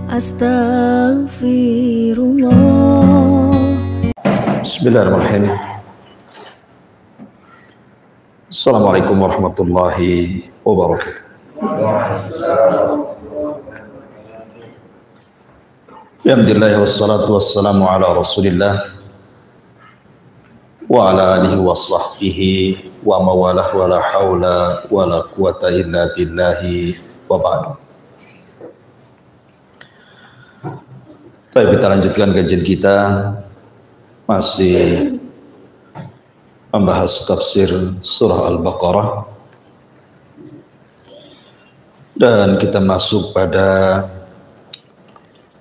Astaghfirullah. Bismillahirrahmanirrahim. Assalamualaikum warahmatullahi wabarakatuh. Alhamdulillah wassalatu wassalamu ala Rasulillah wa ala alihi wa sahbihi wa mawalah wa la hawla wa la quwata illa billahi wa ba'du. Baik, kita lanjutkan kajian kita, masih membahas tafsir surah Al-Baqarah, dan kita masuk pada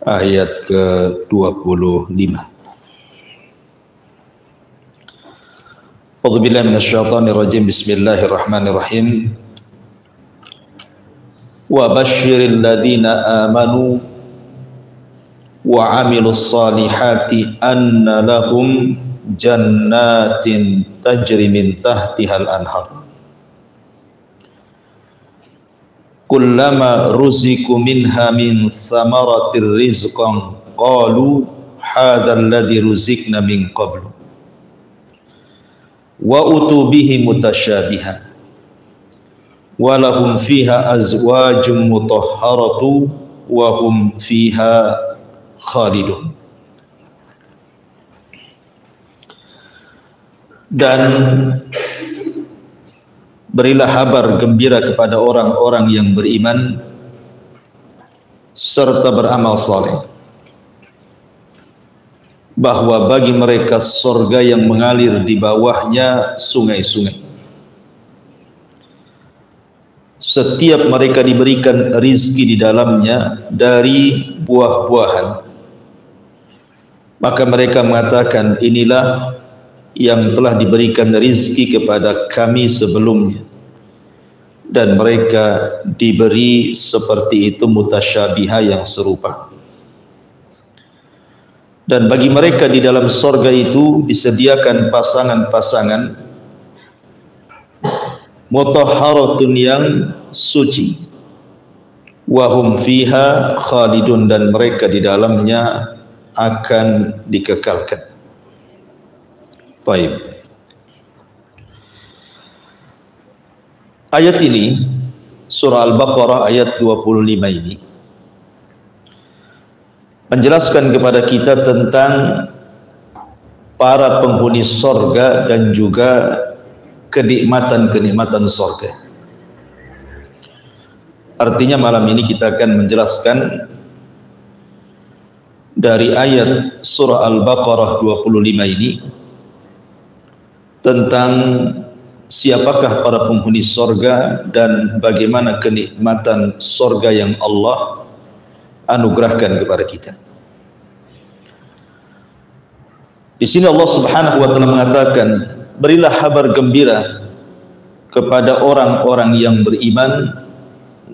ayat ke-25. A'udzubillahi minasyaitonirrajim. Bismillahirrahmanirrahim. Wa basyiril ladzina amanu wa 'amilus solihati anna lahum jannatin tajri min tahtihal anhar kullama ruziku minha min thamaratir rizqan qalu hadzal ladzi ruzikna min qablu wa utu bihi mutasyabihan wa lahum fiha azwajum mutahharatu wa hum fiha khalidun. Dan berilah kabar gembira kepada orang-orang yang beriman serta beramal saleh, bahwa bagi mereka surga yang mengalir di bawahnya sungai-sungai. Setiap mereka diberikan rizki di dalamnya dari buah-buahan, maka mereka mengatakan, inilah yang telah diberikan rizki kepada kami sebelumnya, dan mereka diberi seperti itu mutasyabiha yang serupa. Dan bagi mereka di dalam surga itu disediakan pasangan-pasangan mutahharatun yang suci, wahum fiha khalidun, dan mereka di dalamnya akan dikekalkan. Baik. Ayat ini, surah Al-Baqarah ayat 25 ini menjelaskan kepada kita tentang para penghuni surga dan juga kenikmatan-kenikmatan surga. Artinya malam ini kita akan menjelaskan dari ayat surah Al-Baqarah 25 ini tentang siapakah para penghuni surga dan bagaimana kenikmatan surga yang Allah anugerahkan kepada kita. Di sini Allah Subhanahu wa taala mengatakan, berilah kabar gembira kepada orang-orang yang beriman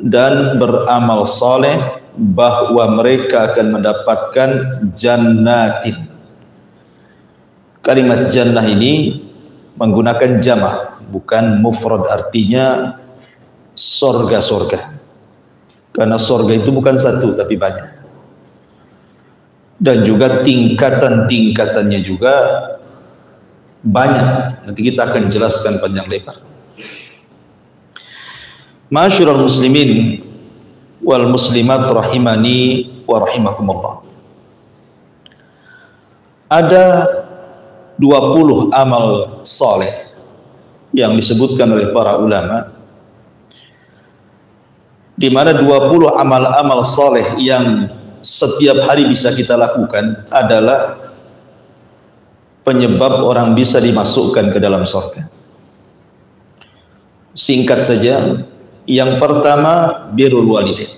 dan beramal saleh bahwa mereka akan mendapatkan jannatin. Kalimat jannah ini menggunakan jama', bukan mufrad, artinya sorga-sorga. Karena sorga itu bukan satu tapi banyak, dan juga tingkatan-tingkatannya juga banyak. Nanti kita akan jelaskan panjang lebar. Ma'asyiral muslimin wal muslimat rahimani wa rahimakumullah. Ada 20 amal saleh yang disebutkan oleh para ulama, di mana 20 amal-amal saleh yang setiap hari bisa kita lakukan adalah penyebab orang bisa dimasukkan ke dalam surga. Singkat saja, yang pertama birrul walidain,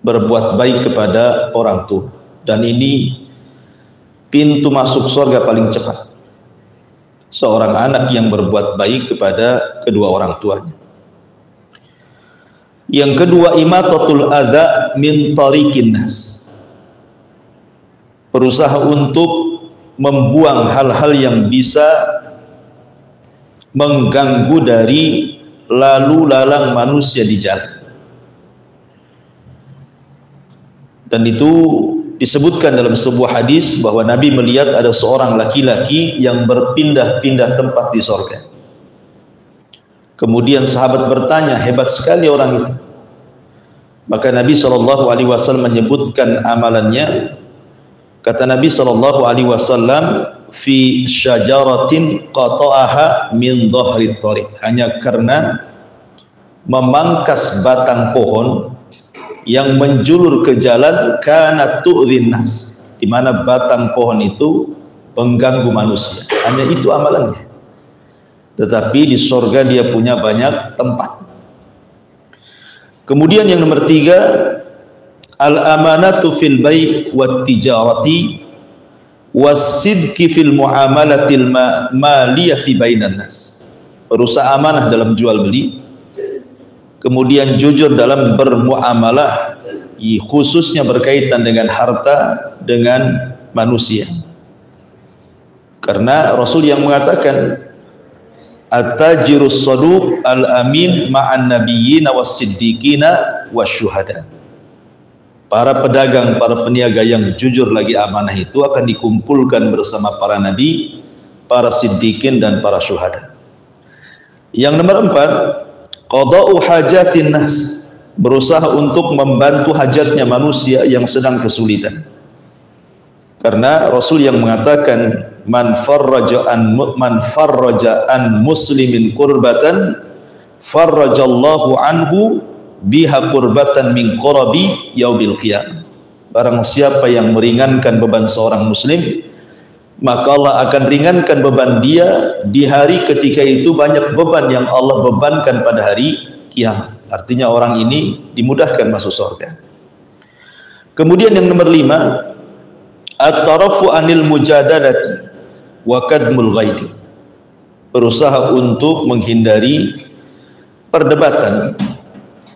berbuat baik kepada orang tua, dan ini pintu masuk surga paling cepat. Seorang anak yang berbuat baik kepada kedua orang tuanya. Yang kedua, imatatul adza min tariqin nas, berusaha untuk membuang hal-hal yang bisa mengganggu dari lalu lalang manusia di jalan. Dan itu disebutkan dalam sebuah hadis bahwa Nabi melihat ada seorang laki-laki yang berpindah-pindah tempat di sorga. Kemudian sahabat bertanya, hebat sekali orang itu. Maka Nabi SAW menyebutkan amalannya. Kata Nabi SAW, fi syajaratin qata'aha min dhahri thariq, hanya karena memangkas batang pohon yang menjulur ke jalan, kana tu'dhin nas, di mana batang pohon itu mengganggu manusia. Hanya itu amalannya. Tetapi di surga dia punya banyak tempat. Kemudian yang nomor 3, al-amanatu fil bai' wat tijarati was-sidqi fil muamalatil maliyati bainan nas. Berusaha amanah dalam jual beli, kemudian jujur dalam bermuamalah, khususnya berkaitan dengan harta dengan manusia. Karena Rasul yang mengatakan at-tajirus saduq al-amin ma'an nabiyyin was-siddiqina wasyuhada. Para pedagang, para peniaga yang jujur lagi amanah itu akan dikumpulkan bersama para nabi, para siddiqin dan para syuhada. Yang nomor 4, qada'u hajatin nas, berusaha untuk membantu hajatnya manusia yang sedang kesulitan. Karena Rasul yang mengatakan man farraja an muslimin kurbatan farrajallahu anhu biha kurbatan min qurabi yaumil qiyamah. Barang siapa yang meringankan beban seorang muslim, maka Allah akan ringankan beban dia di hari ketika itu banyak beban yang Allah bebankan pada hari kiamat. Artinya orang ini dimudahkan masuk surga. Kemudian yang nomor 5, at-tarafu anil mujadalati wa kadmul ghaidi, berusaha untuk menghindari perdebatan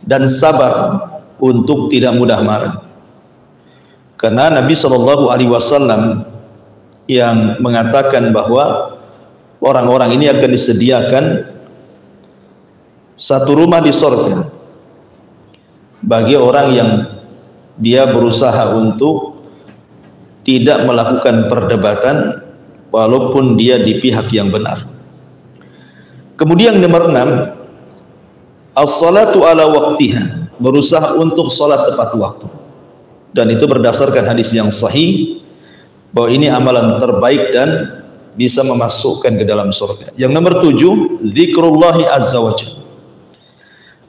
dan sabar untuk tidak mudah marah. Karena Nabi SAW yang mengatakan bahwa orang-orang ini akan disediakan satu rumah di surga bagi orang yang dia berusaha untuk tidak melakukan perdebatan walaupun dia di pihak yang benar. Kemudian nomor 6, as-salatu ala waqtiha, berusaha untuk salat tepat waktu. Dan itu berdasarkan hadis yang sahih bahwa ini amalan terbaik dan bisa memasukkan ke dalam surga. Yang nomor 7, zikrullahi azza wa jalla,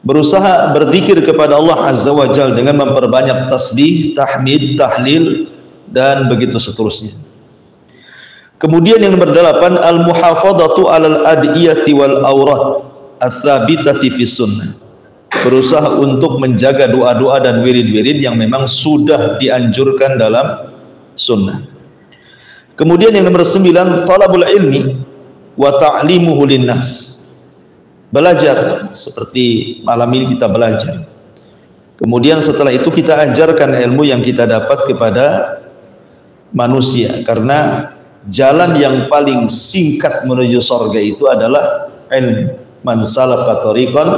berusaha berzikir kepada Allah azza wa jalla dengan memperbanyak tasbih, tahmid, tahlil dan begitu seterusnya. Kemudian yang nomor 8, al-muhafadhatu alal adiyati wal aurat ats-tsabitati fi sunnah, berusaha untuk menjaga doa-doa dan wirid-wirid yang memang sudah dianjurkan dalam sunnah. Kemudian yang nomor 9, talabul ilmi wa ta'limuhu linnas, belajar seperti malam ini kita belajar. Kemudian setelah itu kita ajarkan ilmu yang kita dapat kepada manusia, karena jalan yang paling singkat menuju surga itu adalah ilmu. Man salaka tariqan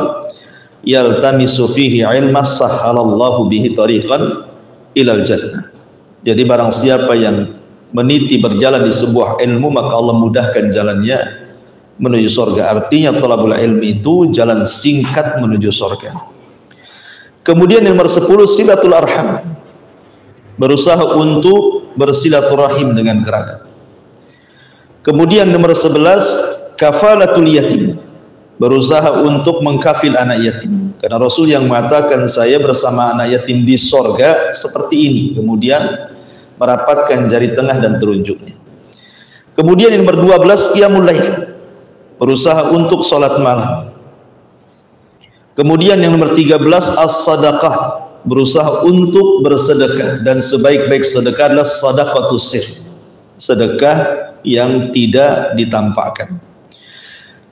yaltamisu fihi ilman sahhalallahu bihi tariqan ilal jannah. Jadi barang siapa yang meniti berjalan di sebuah ilmu, maka Allah mudahkan jalannya menuju surga. Artinya talabul ilmi itu jalan singkat menuju surga. Kemudian nomor 10, silatul arham, berusaha untuk bersilaturahim dengan kerabat. Kemudian nomor 11, kafalatul yatim, berusaha untuk mengkafil anak yatim. Karena Rasul yang mengatakan saya bersama anak yatim di sorga seperti ini, kemudian merapatkan jari tengah dan telunjuknya. Kemudian yang nomor 12, qiyamul lail, berusaha untuk sholat malam. Kemudian yang nomor 13, as-sadaqah, berusaha untuk bersedekah, dan sebaik-baik sedekah adalah sadaqatus sir, sedekah yang tidak ditampakkan.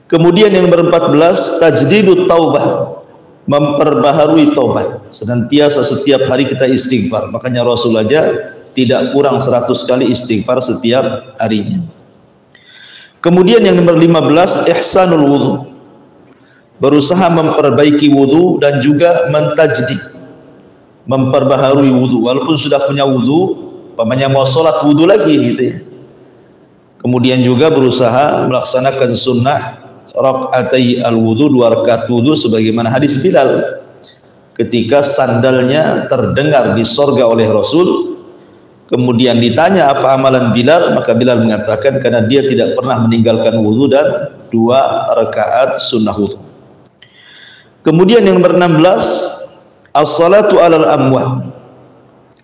Kemudian yang nomor 14, tajdidut taubah, memperbaharui taubat, senantiasa setiap hari kita istighfar. Makanya Rasul aja tidak kurang 100 kali istighfar setiap harinya. Kemudian yang nomor 15, ihsanul wudu, berusaha memperbaiki wudu dan juga mentajdid, memperbaharui wudu, walaupun sudah punya wudu, umpamanya mau sholat wudu lagi gitu ya. Kemudian juga berusaha melaksanakan sunnah rakaatai al-wudu, 2 rakaat wudu, sebagaimana hadis Bilal ketika sandalnya terdengar di sorga oleh Rasul. Kemudian ditanya apa amalan Bilal, maka Bilal mengatakan karena dia tidak pernah meninggalkan wudu dan 2 rakaat sunnah wudu. Kemudian yang nomor 16, as-salatu alal amwat,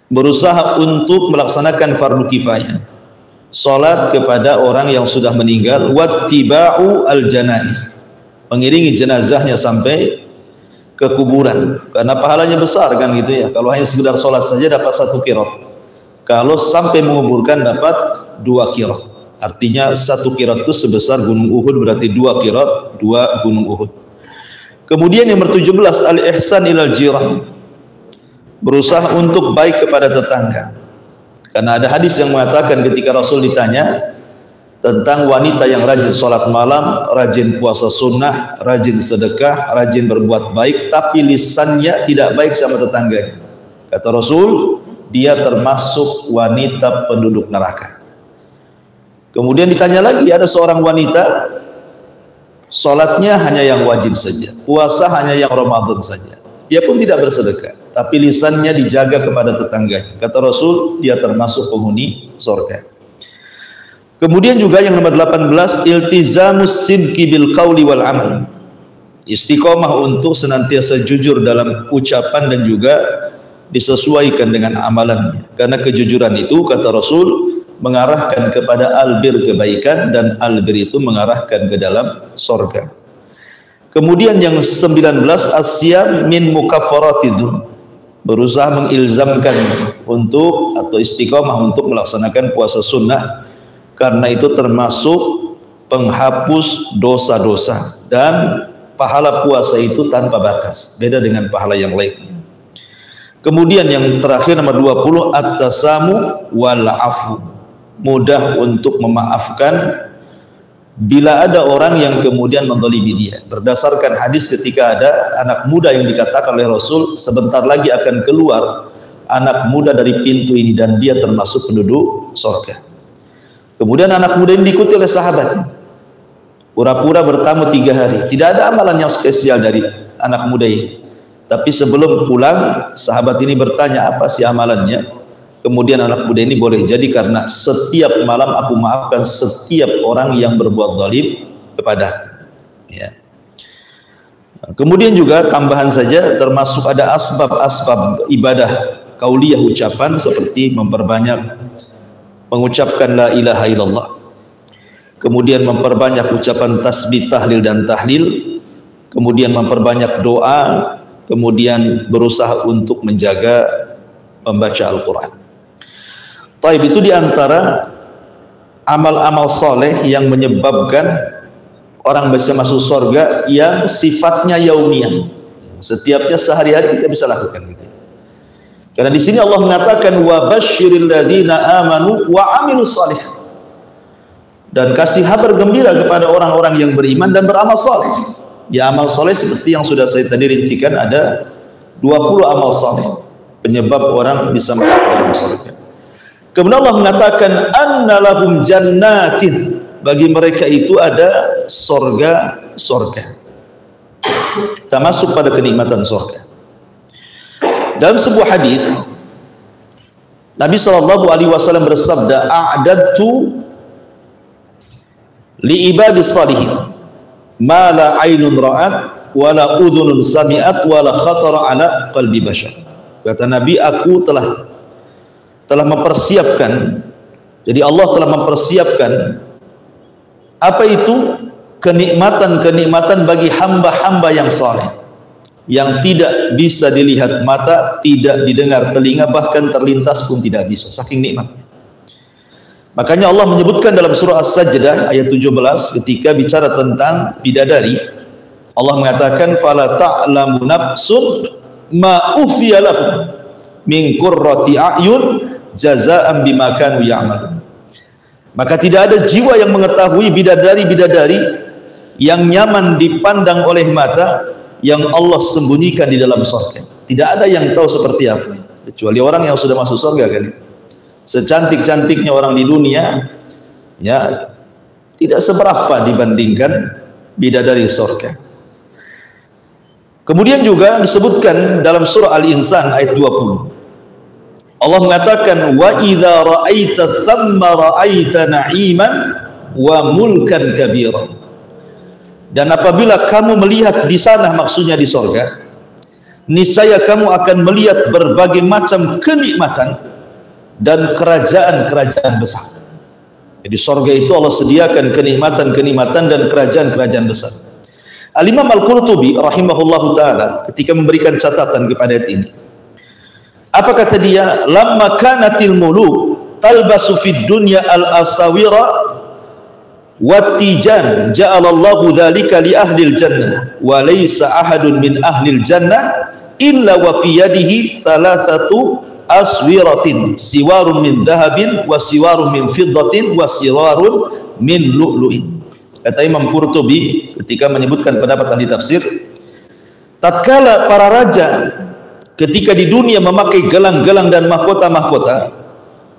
berusaha untuk melaksanakan fardu kifayah, salat kepada orang yang sudah meninggal, wattiba'u al-janaiz, mengiringi jenazahnya sampai ke kuburan, karena pahalanya besar kan gitu ya. Kalau hanya sekedar salat saja dapat 1 qirat, kalau sampai menguburkan dapat 2 qirat. Artinya 1 qirat itu sebesar gunung Uhud, berarti 2 qirat 2 gunung Uhud. Kemudian yang ke-17, al-ihsan ilal jirah, berusaha untuk baik kepada tetangga. Karena ada hadis yang mengatakan ketika Rasul ditanya tentang wanita yang rajin sholat malam, rajin puasa sunnah, rajin sedekah, rajin berbuat baik, tapi lisannya tidak baik sama tetangganya. Kata Rasul, dia termasuk wanita penduduk neraka. Kemudian ditanya lagi, ada seorang wanita sholatnya hanya yang wajib saja, puasa hanya yang Ramadan saja, dia pun tidak bersedekah, tapi lisannya dijaga kepada tetangganya. Kata Rasul, dia termasuk penghuni surga. Kemudian juga yang nomor 18, iltizamus sidqi bil qauli wal amal, istiqomah untuk senantiasa jujur dalam ucapan dan juga disesuaikan dengan amalannya. Karena kejujuran itu, kata Rasul, mengarahkan kepada albir, kebaikan, dan albir itu mengarahkan ke dalam surga. Kemudian yang 19, asyam min mukaffaratidz, berusaha mengilzamkan untuk atau istiqomah untuk melaksanakan puasa sunnah, karena itu termasuk penghapus dosa-dosa, dan pahala puasa itu tanpa batas, beda dengan pahala yang lainnya. Kemudian yang terakhir nomor 20, at-tasamu wal afu, mudah untuk memaafkan bila ada orang yang kemudian menzalimi dia. Berdasarkan hadis ketika ada anak muda yang dikatakan oleh Rasul, sebentar lagi akan keluar anak muda dari pintu ini dan dia termasuk penduduk surga. Kemudian anak muda ini diikuti oleh sahabat, pura-pura bertamu 3 hari, tidak ada amalan yang spesial dari anak muda ini. Tapi sebelum pulang, sahabat ini bertanya, apa sih amalannya? Kemudian anak muda ini, boleh jadi karena setiap malam aku maafkan setiap orang yang berbuat zalim kepada. Ya. Kemudian juga tambahan saja, termasuk ada asbab-asbab ibadah kauliyah ucapan, seperti memperbanyak mengucapkan la ilaha illallah, kemudian memperbanyak ucapan tasbih, tahlil dan tahlil, kemudian memperbanyak doa, kemudian berusaha untuk menjaga membaca Al-Quran. Taib, itu diantara amal-amal soleh yang menyebabkan orang bisa masuk surga yang sifatnya yaumiyah, setiapnya sehari-hari kita bisa lakukan gitu. Karena di sini Allah mengatakan wa basyiril ladzina amanu wa amilus shalih, dan kasih kabar gembira kepada orang-orang yang beriman dan beramal saleh. Ya, amal soleh seperti yang sudah saya tadi rincikan, ada 20 amal soleh penyebab orang bisa masuk dalam surga. Kemudian Allah mengatakan anna lahum jannatin, bagi mereka itu ada surga-surga. Kita masuk pada kenikmatan surga. Dalam sebuah hadis Nabi SAW bersabda, a'dadtu li ibadis salihin ma la ainun ra'at wa la udhunun sami'at wa la khatara ala qalbi bashar. Kata Nabi, aku telah mempersiapkan, jadi Allah telah mempersiapkan apa itu kenikmatan-kenikmatan bagi hamba-hamba yang saleh, yang tidak bisa dilihat mata, tidak didengar telinga, bahkan terlintas pun tidak bisa, saking nikmatnya. Makanya Allah menyebutkan dalam surah As-Sajdah ayat 17 ketika bicara tentang bidadari, Allah mengatakan fala ta'lamu nafsun ma ufiya lahum min qurrati a'yun jazaa'an bima kanu ya'malun. Maka tidak ada jiwa yang mengetahui bidadari-bidadari yang nyaman dipandang oleh mata yang Allah sembunyikan di dalam surga. Tidak ada yang tahu seperti apa, kecuali orang yang sudah masuk surga kan. Secantik-cantiknya orang di dunia, ya tidak seberapa dibandingkan bidadari surga. Kemudian juga disebutkan dalam surah Al-Insan ayat 20. Allah mengatakan wa idza ra'aita thamma ra'aita na'iman wa mulkan kabira. Dan apabila kamu melihat di sana, maksudnya di surga, niscaya kamu akan melihat berbagai macam kenikmatan dan kerajaan-kerajaan besar. Jadi surga itu Allah sediakan kenikmatan-kenikmatan dan kerajaan-kerajaan besar. Al-Imam Al-Qurtubi rahimahullahu taala ketika memberikan catatan kepada ayat ini, apa kata dia? Lamma kanatil muluk talbasu fid dunya al-asawira wattijan ja'alallahu dzalika li ahlil jannah wa laysa ahadun min ahlil jannah illa wa fi yadihi thalathatu aswiratin siwarun min dhahabin wa siwarun min fiddatin wa siwarun min lu'lu'in. Kata Imam Qurtubi ketika menyebutkan pendapat ahli tafsir, tatkala para raja ketika di dunia memakai gelang-gelang dan mahkota-mahkota,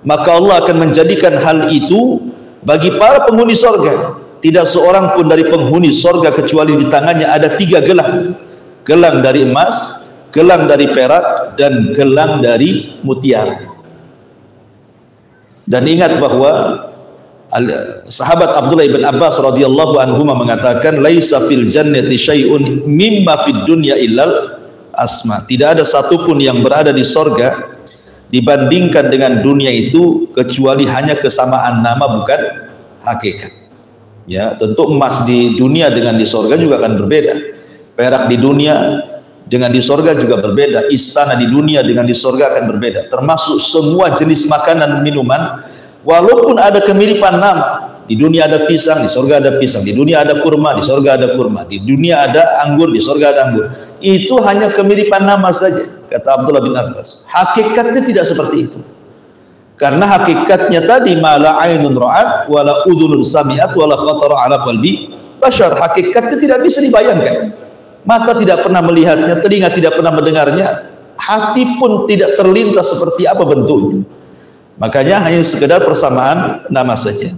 maka Allah akan menjadikan hal itu bagi para penghuni sorga. Tidak seorang pun dari penghuni sorga kecuali di tangannya ada 3 gelang. Gelang dari emas, gelang dari perak, dan gelang dari mutiara. Dan ingat bahwa sahabat Abdullah bin Abbas radhiyallahu anhu mengatakan, laisa fil jannati syai'un mimma fid dunya illal asma. Tidak ada satupun yang berada di sorga dibandingkan dengan dunia itu kecuali hanya kesamaan nama, bukan hakikat. Ya, tentu emas di dunia dengan di sorga juga akan berbeda. Perak di dunia dengan di sorga juga berbeda. Istana di dunia dengan di sorga akan berbeda. Termasuk semua jenis makanan minuman, walaupun ada kemiripan nama. Di dunia ada pisang, di sorga ada pisang. Di dunia ada kurma, di sorga ada kurma. Di dunia ada anggur, di sorga ada anggur. Itu hanya kemiripan nama saja, kata Abdullah bin Abbas. Hakikatnya tidak seperti itu. Karena hakikatnya tadi mala ainun ra'at wala udhunun sami'at wala khatara ala qalbi bashar. Hakikatnya tidak bisa dibayangkan. Mata tidak pernah melihatnya, telinga tidak pernah mendengarnya, hati pun tidak terlintas seperti apa bentuknya. Makanya hanya sekedar persamaan nama saja.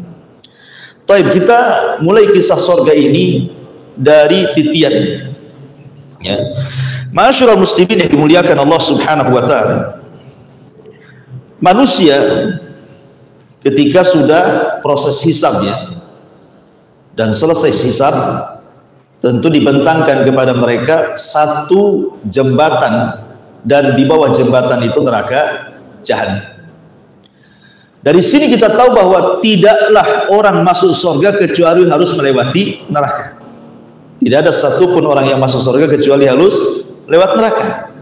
Taib, kita mulai kisah surga ini dari titian. Ya. Ma'asyiral muslimin yang dimuliakan Allah Subhanahu wa taala. Manusia ketika sudah proses hisabnya dan selesai hisab, tentu dibentangkan kepada mereka satu jembatan, dan di bawah jembatan itu neraka jahanam. Dari sini kita tahu bahwa tidaklah orang masuk surga kecuali harus melewati neraka. Tidak ada satupun orang yang masuk surga kecuali harus lewat neraka.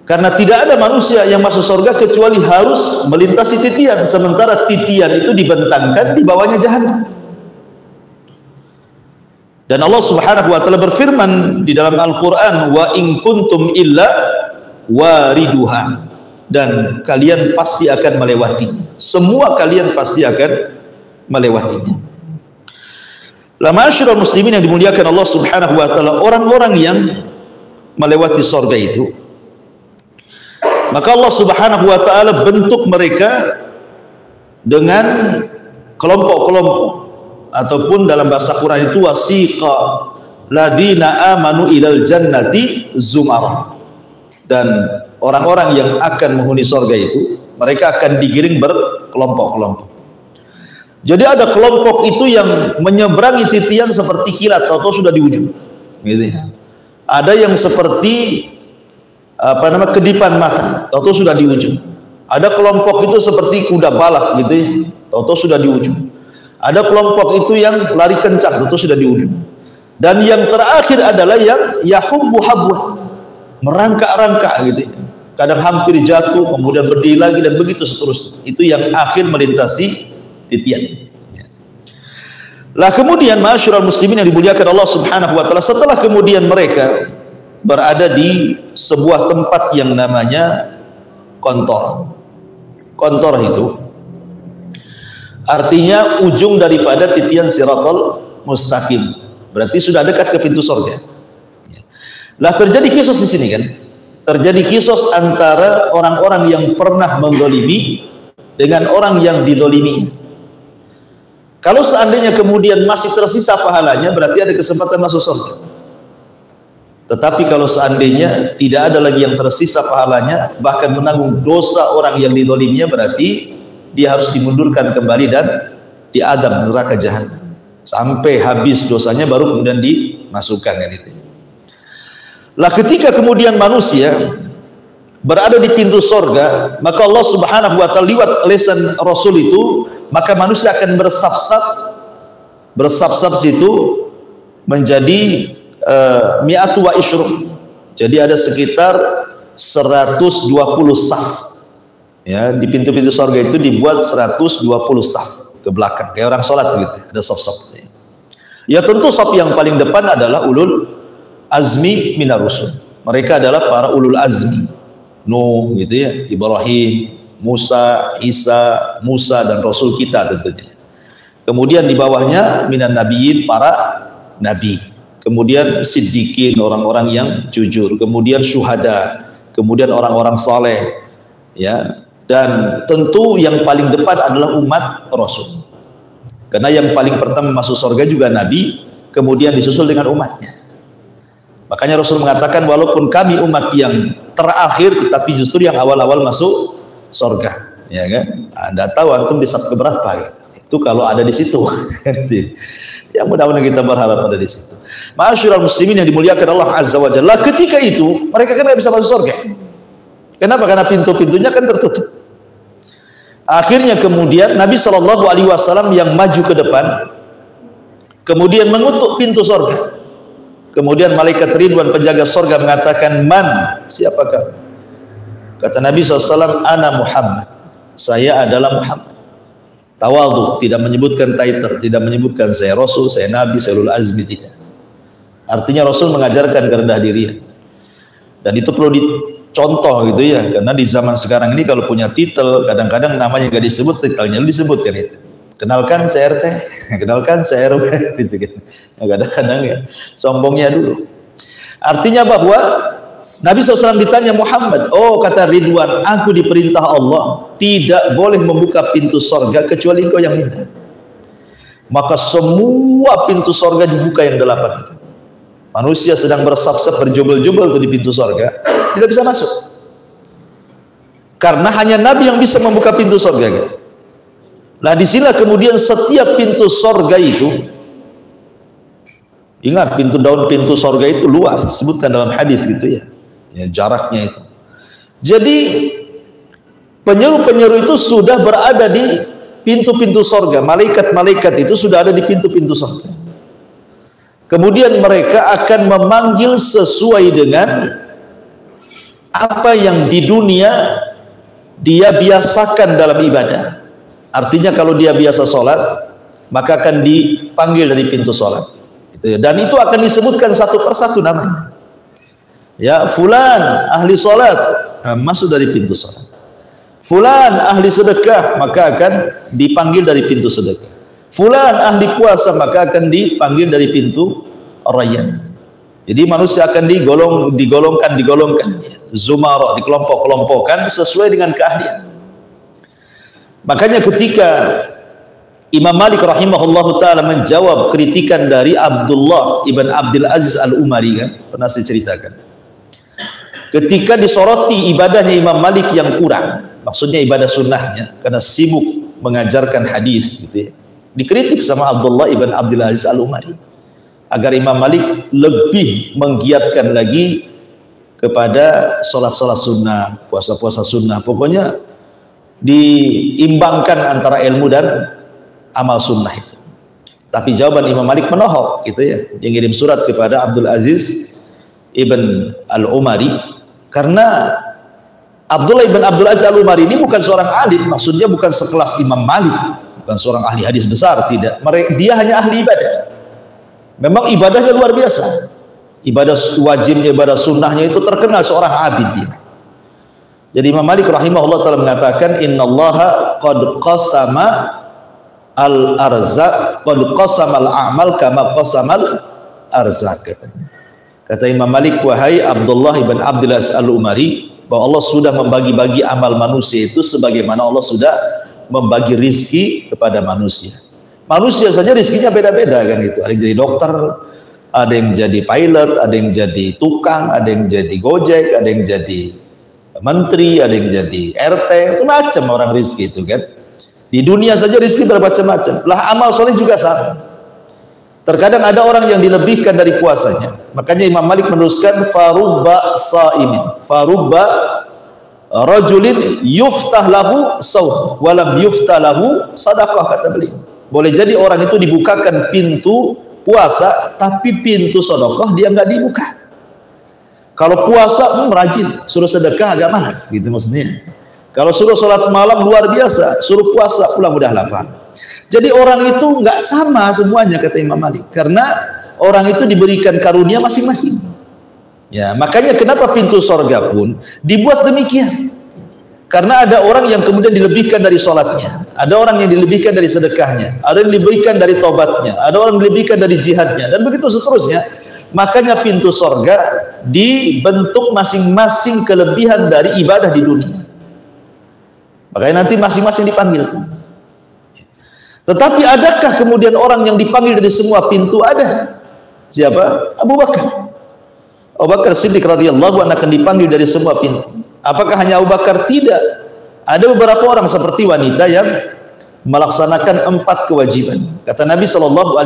Karena tidak ada manusia yang masuk surga kecuali harus melintasi titian. Sementara titian itu dibentangkan di bawahnya jahanam. Dan Allah Subhanahu wa taala berfirman di dalam Al-Qur'an, wa in kuntum illa wariduha. Dan kalian pasti akan melewatinya. Semua kalian pasti akan melewatinya. La ma'asyiral muslimin yang dimuliakan Allah Subhanahu wa taala, orang-orang yang melewati surga itu, maka Allah Subhanahu wa taala bentuk mereka dengan kelompok-kelompok, ataupun dalam bahasa Quran itu wasiqa ladzina amanu ilal jannati zumara. Dan orang-orang yang akan menghuni surga itu, mereka akan digiring berkelompok-kelompok. Jadi ada kelompok itu yang menyeberangi titian seperti kilat, atau sudah di ujung, gitu ya. Ada yang seperti kedipan mata, atau sudah di ujung. Ada kelompok itu seperti kuda balap, gitu ya, atau sudah di ujung. Ada kelompok itu yang lari kencang, atau sudah di ujung. Dan yang terakhir adalah yang yahubbu habwa, merangkak-rangkak, gitu ya. Kadang hampir jatuh, kemudian berdiri lagi, dan begitu seterusnya. Itu yang akhir melintasi titian. Lah kemudian ma'asyiral muslimin yang dimuliakan Allah Subhanahu wa taala, setelah kemudian mereka berada di sebuah tempat yang namanya kontor. Kontor itu artinya ujung daripada titian siratal mustaqim. Berarti sudah dekat ke pintu surga. Lah terjadi kisos di sini kan. terjadi kisos antara orang-orang yang pernah mendolimi dengan orang yang didolimi. Kalau seandainya kemudian masih tersisa pahalanya, berarti ada kesempatan masuk surga. Tetapi kalau seandainya tidak ada lagi yang tersisa pahalanya, bahkan menanggung dosa orang yang didoliminya, berarti dia harus dimundurkan kembali dan diadab neraka jahanam sampai habis dosanya, baru kemudian dimasukkan kan itu. Lah ketika kemudian manusia berada di pintu surga, maka Allah Subhanahu wa taala lewat lisan Rasul itu, maka manusia akan bersab-sab situ menjadi mi'atu wa isyrun. Jadi ada sekitar 120 saf. Ya, di pintu-pintu surga itu dibuat 120 saf ke belakang, kayak orang sholat gitu, ada saf-saf. Ya tentu saf yang paling depan adalah ulul azmi minar rusul. Mereka adalah para ulul azmi. Nuh gitu ya, Ibrahim, Musa, Isa, Musa dan Rasul kita tentunya. Kemudian di bawahnya minan nabiyyin, para nabi. Kemudian siddiqin, orang-orang yang jujur. Kemudian syuhada. Kemudian orang-orang saleh. Ya, dan tentu yang paling depan adalah umat Rasul. Karena yang paling pertama masuk surga juga nabi, kemudian disusul dengan umatnya. Makanya Rasul mengatakan walaupun kami umat yang terakhir, tetapi justru yang awal-awal masuk surga, ya kan? Anda tahu antum di saf keberapa gitu. Itu kalau ada di situ. Ya mudah-mudahan kita berharap ada di situ. Ma'asyiral muslimin yang dimuliakan Allah Azza wa Jalla, ketika itu mereka kan tidak bisa masuk surga. Kenapa? Karena pintu-pintunya kan tertutup. Akhirnya kemudian Nabi Shallallahu Alaihi Wasallam yang maju ke depan, kemudian mengutuk pintu surga. Kemudian malaikat Ridwan penjaga surga mengatakan, man, siapakah? Kata Nabi SAW, ana Muhammad, saya adalah Muhammad. Tawadhu, tidak menyebutkan title, tidak menyebutkan saya Rasul, saya Nabi, saya ulul azmi, tidak. Artinya Rasul mengajarkan kerendah dirian. Dan itu perlu dicontoh gitu ya, karena di zaman sekarang ini kalau punya titel, kadang-kadang namanya gak disebut, titelnya disebutkan itu. Kenalkan saya RT, kenalkan saya RW, gitu kan. Kadang-kadang ya, sombongnya dulu. Artinya bahwa Nabi SAW ditanya Muhammad, oh kata Ridwan, aku diperintah Allah tidak boleh membuka pintu surga kecuali engkau yang minta. Maka semua pintu surga dibuka yang 8 itu. Manusia sedang bersab-sab berjubel-jubel tuh di pintu surga, tidak bisa masuk. Karena hanya Nabi yang bisa membuka pintu surga gitu. Nah disinilah kemudian setiap pintu sorga itu, ingat pintu sorga itu luas, disebutkan dalam hadis gitu ya, jaraknya itu. Jadi penyeru-penyeru itu sudah berada di pintu-pintu sorga, malaikat-malaikat itu sudah ada di pintu-pintu sorga. Kemudian mereka akan memanggil sesuai dengan apa yang di dunia dia biasakan dalam ibadah. Artinya kalau dia biasa sholat, maka akan dipanggil dari pintu sholat. Gitu ya. Dan itu akan disebutkan satu persatu namanya. Ya, fulan ahli sholat, masuk dari pintu sholat. Fulan ahli sedekah, maka akan dipanggil dari pintu sedekah. Fulan ahli puasa, maka akan dipanggil dari pintu Rayyan. Jadi manusia akan digolongkan, zumara, dikelompok-kelompokkan sesuai dengan keahlian. Makanya ketika Imam Malik rahimahullahu ta'ala menjawab kritikan dari Abdullah ibn Abdul Aziz al-Umari, kan pernah saya ceritakan, ketika disoroti ibadahnya Imam Malik yang kurang, maksudnya ibadah sunnahnya, karena sibuk mengajarkan hadis gitu ya, dikritik sama Abdullah ibn Abdul Aziz al-Umari agar Imam Malik lebih menggiatkan lagi kepada sholat-sholat sunnah, puasa-puasa sunnah, pokoknya diimbangkan antara ilmu dan amal sunnah itu. Tapi jawaban Imam Malik menohok gitu ya. Dia ngirim surat kepada Abdul Aziz ibn al-Umari, karena Abdullah ibn Abdul Aziz al-Umari ini bukan seorang alim, maksudnya bukan sekelas Imam Malik, bukan seorang ahli hadis besar, tidak. Dia hanya ahli ibadah. Memang ibadahnya luar biasa. Ibadah wajibnya, ibadah sunnahnya itu terkenal, seorang abid dia. Jadi Imam Malik rahimahullah ta'ala mengatakan, innallaha qad qasama al-arzaq, qad qasama al-a'mal kama qasama al-arzaq, katanya. Kata Imam Malik, wahai Abdullah ibn Abdul Aziz Al-Umari, bahwa Allah sudah membagi-bagi amal manusia itu sebagaimana Allah sudah membagi rizki kepada manusia. Manusia saja rizkinya beda-beda kan itu. Ada yang jadi dokter, ada yang jadi pilot, ada yang jadi tukang, ada yang jadi gojek, ada yang jadi menteri, ada yang jadi RT, itu macam orang rizki itu kan. Di dunia saja rizki bermacam-macam. Lah amal soleh juga sama. Terkadang ada orang yang dilebihkan dari puasanya. Makanya Imam Malik meneruskan farubba saimin, farubba rajulin yuftah lahu saum walam yuftah lahu sadaqah, kata beliau. Boleh jadi orang itu dibukakan pintu puasa tapi pintu sedekah dia nggak dibuka. Kalau puasa rajin, suruh sedekah agak malas gitu maksudnya. Kalau suruh sholat malam luar biasa, suruh puasa pulang udah lapar. Jadi orang itu nggak sama semuanya, kata Imam Malik, karena orang itu diberikan karunia masing-masing. Ya, makanya kenapa pintu sorga pun dibuat demikian. Karena ada orang yang kemudian dilebihkan dari sholatnya, ada orang yang dilebihkan dari sedekahnya, ada yang dilebihkan dari tobatnya, ada orang yang dilebihkan dari jihadnya, dan begitu seterusnya. Makanya pintu sorga dibentuk masing-masing kelebihan dari ibadah di dunia. Makanya nanti masing-masing dipanggil. Tetapi adakah kemudian orang yang dipanggil dari semua pintu? Ada. Siapa? Abu Bakar. Abu Bakar Siddiq radhiyallahu anhu akan dipanggil dari semua pintu. Apakah hanya Abu Bakar? Tidak. Ada beberapa orang seperti wanita yang melaksanakan 4 kewajiban. Kata Nabi SAW,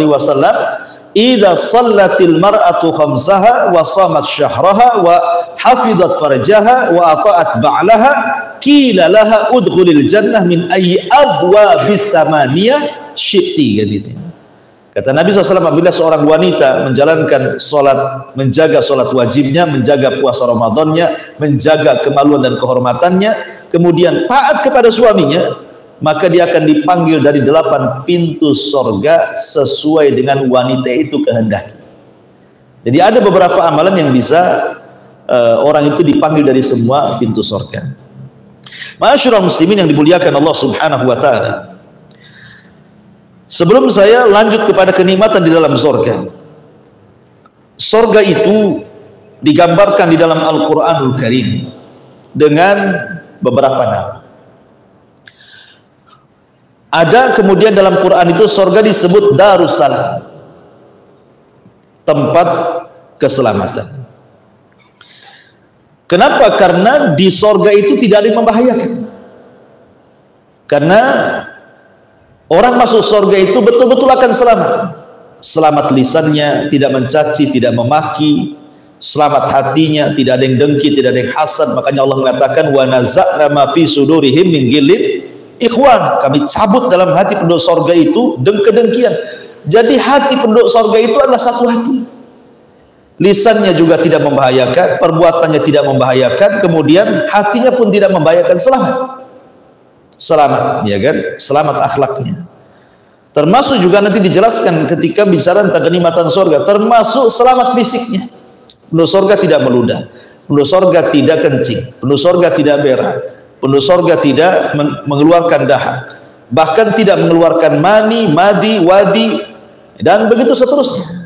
idza shallatil mar'atu khamsaha wa shamat syahraha wa hafizat farjaha wa ata'at ba'laha qila laha udkhulil jannah min ayyi abwabis samaniyah syi'ti, gitu. Kata Nabi SAW, apabila seorang wanita menjalankan sholat, menjaga sholat wajibnya, menjaga puasa Ramadannya, menjaga kemaluan dan kehormatannya, kemudian taat kepada suaminya, maka dia akan dipanggil dari 8 pintu sorga sesuai dengan wanita itu kehendaki. Jadi ada beberapa amalan yang bisa orang itu dipanggil dari semua pintu sorga. Ma'asyiral muslimin yang dimuliakan Allah Subhanahu wa ta'ala, sebelum saya lanjut kepada kenikmatan di dalam sorga, sorga itu digambarkan di dalam Al-Quranul Karim dengan beberapa nama. Ada kemudian dalam Quran itu sorga disebut Darussalam, tempat keselamatan. Kenapa? Karena di sorga itu tidak ada yang membahayakan. Karena orang masuk sorga itu betul-betul akan selamat. Selamat lisannya, tidak mencaci, tidak memaki. Selamat hatinya, tidak ada yang dengki, tidak ada yang hasad. Makanya Allah mengatakan, wa naza'na ma fi sudurihim min ghillin ikhwan. Kami cabut dalam hati penduduk sorga itu kedengkian. Jadi hati penduduk sorga itu adalah satu hati. Lisannya juga tidak membahayakan, perbuatannya tidak membahayakan, kemudian hatinya pun tidak membahayakan. Selamat, ya kan? Selamat akhlaknya. Termasuk juga nanti dijelaskan ketika bicara tentang kenikmatan surga, termasuk selamat fisiknya. Penduduk surga tidak meludah, penduduk surga tidak kencing, penduduk surga tidak berak, penduduk surga tidak mengeluarkan dahak, bahkan tidak mengeluarkan mani, madi, wadi, dan begitu seterusnya.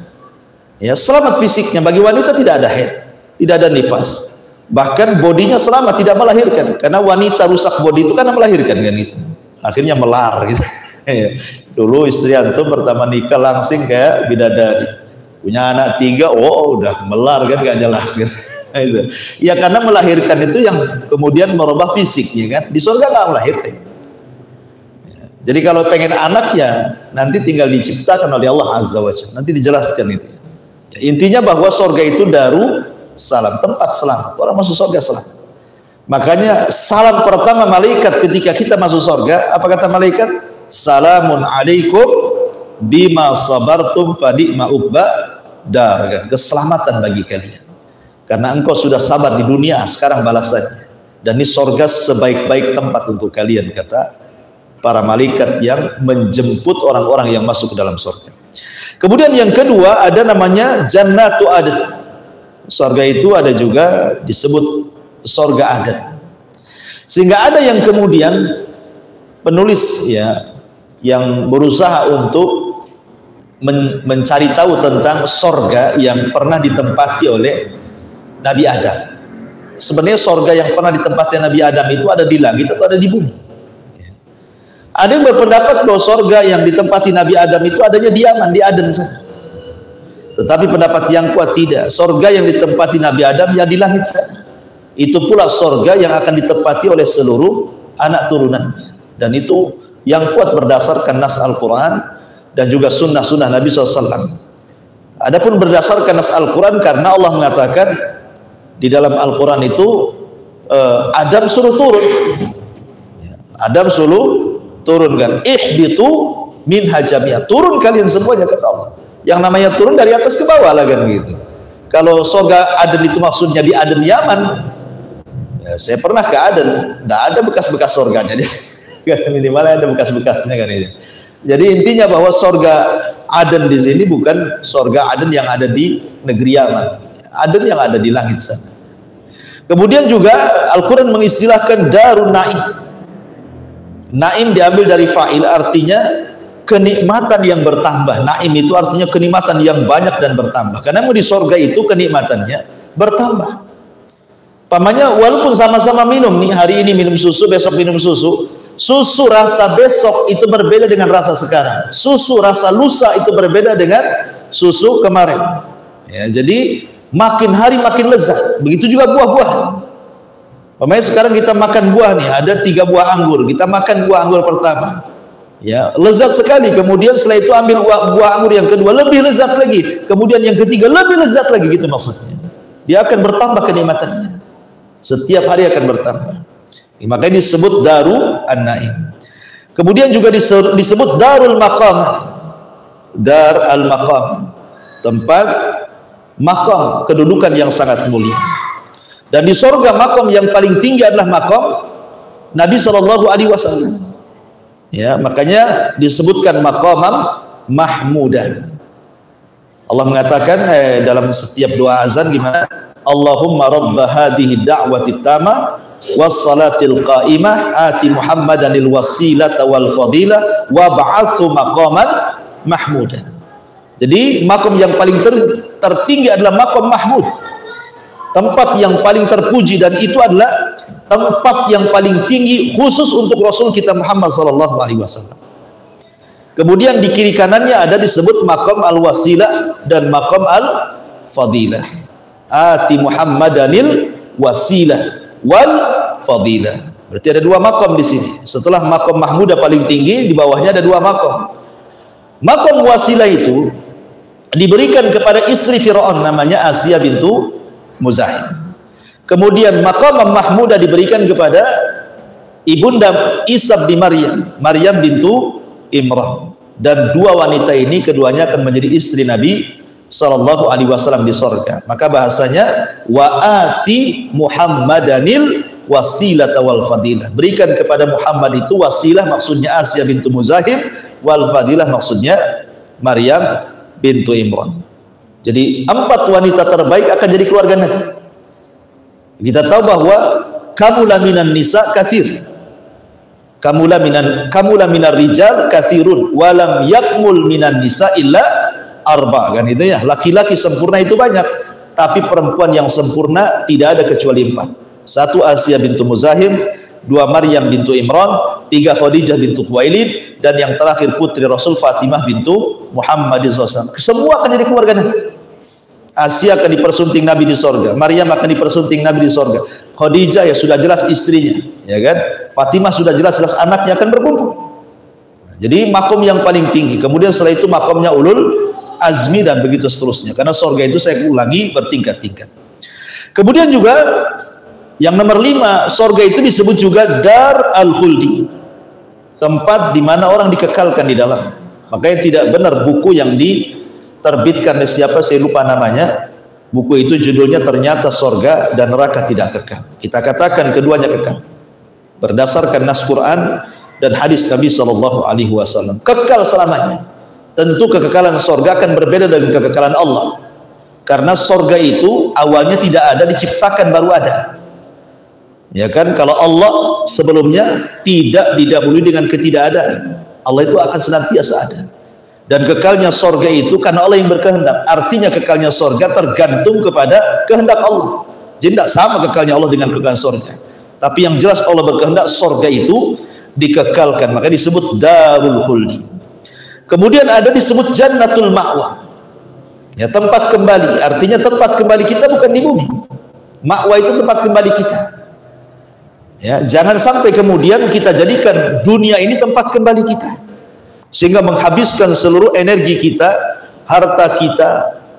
Ya, selamat fisiknya. Bagi wanita tidak ada haid, tidak ada nifas, bahkan bodinya selamat, tidak melahirkan. Karena wanita rusak bodi itu karena melahirkan kan itu, akhirnya melar gitu. Dulu istri antum pertama nikah langsing kayak bidadari, punya anak 3, oh udah melar kan, gak jelas gitu. Ya karena melahirkan itu yang kemudian merubah fisik, ya kan. Di surga nggak melahirkan. Jadi kalau pengen anak ya nanti tinggal diciptakan oleh Allah Azza wa Jalla, nanti dijelaskan itu. Ya, intinya bahwa surga itu Darussalam, tempat selamat. Orang masuk surga selamat. Makanya salam pertama malaikat ketika kita masuk surga, apa kata malaikat? Salamun alaikum bima sabartum fa ni'ma uqba dar. Keselamatan bagi kalian karena engkau sudah sabar di dunia, sekarang balasannya. Dan ini surga sebaik-baik tempat untuk kalian, kata para malaikat yang menjemput orang-orang yang masuk ke dalam surga. Kemudian yang kedua ada namanya Jannatu Adn. Surga itu ada juga disebut surga Adn. Sehingga ada yang kemudian penulis ya yang berusaha untuk mencari tahu tentang sorga yang pernah ditempati oleh Nabi Adam. Sebenarnya sorga yang pernah ditempati Nabi Adam itu ada di langit atau ada di bumi? Ada yang berpendapat bahwa sorga yang ditempati Nabi Adam itu adanya di Yaman, di Aden sana. Tetapi pendapat yang kuat tidak. Sorga yang ditempati Nabi Adam yang di langit sana. Itu pula sorga yang akan ditempati oleh seluruh anak turunannya. Dan itu yang kuat berdasarkan nas Al-Quran dan juga sunnah-sunnah Nabi SAW. Adapun berdasarkan nas Al-Quran, karena Allah mengatakan di dalam Al-Quran itu Adam suruh turun. Adam suruh turunkan, ihbitu minha jami'a, turun kalian semuanya, kata Allah. Yang namanya turun dari atas ke bawah lah kan gitu. Kalau surga Aden itu maksudnya di Aden Yaman, ya, saya pernah ke Aden, nggak ada bekas-bekas surganya, minimal ada bekas-bekasnya kan itu. Jadi intinya bahwa surga Aden di sini bukan surga Aden yang ada di negeri Yaman, Aden yang ada di langit sana. Kemudian juga Al-Quran mengistilahkan Darun Naim. Naim diambil dari fa'il, artinya kenikmatan yang bertambah. Naim itu artinya kenikmatan yang banyak dan bertambah. Karena di surga itu kenikmatannya bertambah. Pamannya walaupun sama-sama minum nih, hari ini minum susu, besok minum susu. Susu rasa besok itu berbeda dengan rasa sekarang. Susu rasa lusa itu berbeda dengan susu kemarin. Ya, jadi makin hari makin lezat. Begitu juga buah-buah. Pamannya sekarang kita makan buah nih, ada 3 buah anggur. Kita makan buah anggur pertama. Ya, lezat sekali. Kemudian setelah itu ambil buah anggur yang kedua, lebih lezat lagi. Kemudian yang ketiga lebih lezat lagi, gitu maksudnya. Dia akan bertambah kenikmatannya. Setiap hari akan bertambah. Makanya disebut Daru An-Naim. Kemudian juga disebut Darul Maqam. Dar al-Maqam. Tempat maqam, kedudukan yang sangat mulia. Dan di surga maqam yang paling tinggi adalah maqam Nabi SAW. Ya, makanya disebutkan maqamam mahmudah. Allah mengatakan dalam setiap doa azan gimana? Allahumma rabba hadhihi da'wati tamah wassalatil qa'imah ati Muhammadanil wasilata wal fadilah wa ba'athu maqaman mahmudah. Jadi maqam yang paling tertinggi adalah maqam mahmud. Tempat yang paling terpuji, dan itu adalah tempat yang paling tinggi khusus untuk Rasul kita Muhammad SAW. Kemudian di kiri kanannya ada disebut maqam al-wasilah dan maqam al-fadilah. Ati Muhammadanil wasilah wal fadilah. Berarti ada 2 maqam di sini. Setelah maqam mahmudah paling tinggi, di bawahnya ada 2 maqam. Maqam wasilah itu diberikan kepada istri Fir'aun, namanya Asiyah bintu Muzahim. Kemudian maqam mahmudah diberikan kepada ibunda Isa bin Maryam, Maryam bintu Imran. Dan 2 wanita ini keduanya akan menjadi istri Nabi SAW di surga. Maka bahasanya wa ati Muhammadanil wasilata wal fadilah. Berikan kepada Muhammad itu wasilah, maksudnya Asiyah bintu Muzahim, wal fadilah maksudnya Maryam bintu Imran. Jadi 4 wanita terbaik akan jadi keluarga Nabi. Kita tahu bahwa kamula minan nisa kathir, kamula minar rijal kathirun, walam yakmul minan nisa illa arba, kan itu ya. Laki-laki sempurna itu banyak, tapi perempuan yang sempurna tidak ada kecuali 4. 1 Asiyah bintu Muzahim, 2 Maryam bintu Imran, 3 Khadijah bintu Khuwailid, dan yang terakhir putri Rasul Fatimah bintu Muhammad SAW. Semua akan jadi keluarga Nabi. Asiyah akan dipersunting Nabi di sorga, Maryam akan dipersunting Nabi di sorga, Khadijah ya sudah jelas istrinya, ya kan, Fatimah sudah jelas-jelas anaknya akan berkumpul. Jadi makom yang paling tinggi. Kemudian setelah itu makomnya ulul azmi dan begitu seterusnya, karena sorga itu saya ulangi bertingkat-tingkat. Kemudian juga yang nomor 5, sorga itu disebut juga Dar al-Khuldi, tempat di mana orang dikekalkan di dalam. Makanya tidak benar buku yang diterbitkan oleh siapa saya lupa namanya, buku itu judulnya ternyata sorga dan neraka tidak kekal. Kita katakan keduanya kekal berdasarkan nas Quran dan hadis Nabi SAW, kekal selamanya. Tentu kekekalan sorga akan berbeda dengan kekekalan Allah, karena sorga itu awalnya tidak ada, diciptakan baru ada. Ya kan, kalau Allah sebelumnya tidak didahului dengan ketidakadaan, Allah itu akan senantiasa ada. Dan kekalnya sorga itu karena Allah yang berkehendak. Artinya kekalnya sorga tergantung kepada kehendak Allah. Jadi tidak sama kekalnya Allah dengan kekal sorga. Tapi yang jelas Allah berkehendak sorga itu dikekalkan. Maka disebut darul khuldi. Kemudian ada disebut jannatul ma'wa. Ya, tempat kembali. Artinya tempat kembali kita bukan di bumi. Ma'wa itu tempat kembali kita. Ya, jangan sampai kemudian kita jadikan dunia ini tempat kembali kita, sehingga menghabiskan seluruh energi kita, harta kita,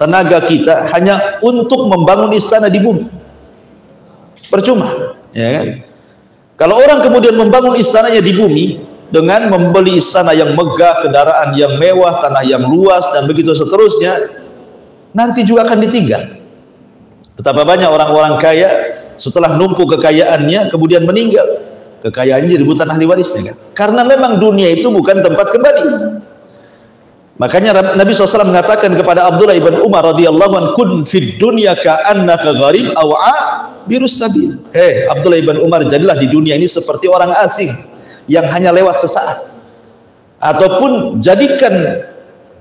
tenaga kita hanya untuk membangun istana di bumi. Percuma, ya kan? Kalau orang kemudian membangun istananya di bumi dengan membeli istana yang megah, kendaraan yang mewah, tanah yang luas, dan begitu seterusnya, nanti juga akan ditinggal. Betapa banyak orang-orang kaya setelah numpuk kekayaannya kemudian meninggal. Kekayaannya direbutan ahli warisnya kan? Karena memang dunia itu bukan tempat kembali. Makanya Nabi SAW mengatakan kepada Abdullah ibn Umar radhiyallahu anhu, kun fid dunya ka'annaka gharib aw abirus sabil. Abdullah ibn Umar, jadilah di dunia ini seperti orang asing yang hanya lewat sesaat, ataupun jadikan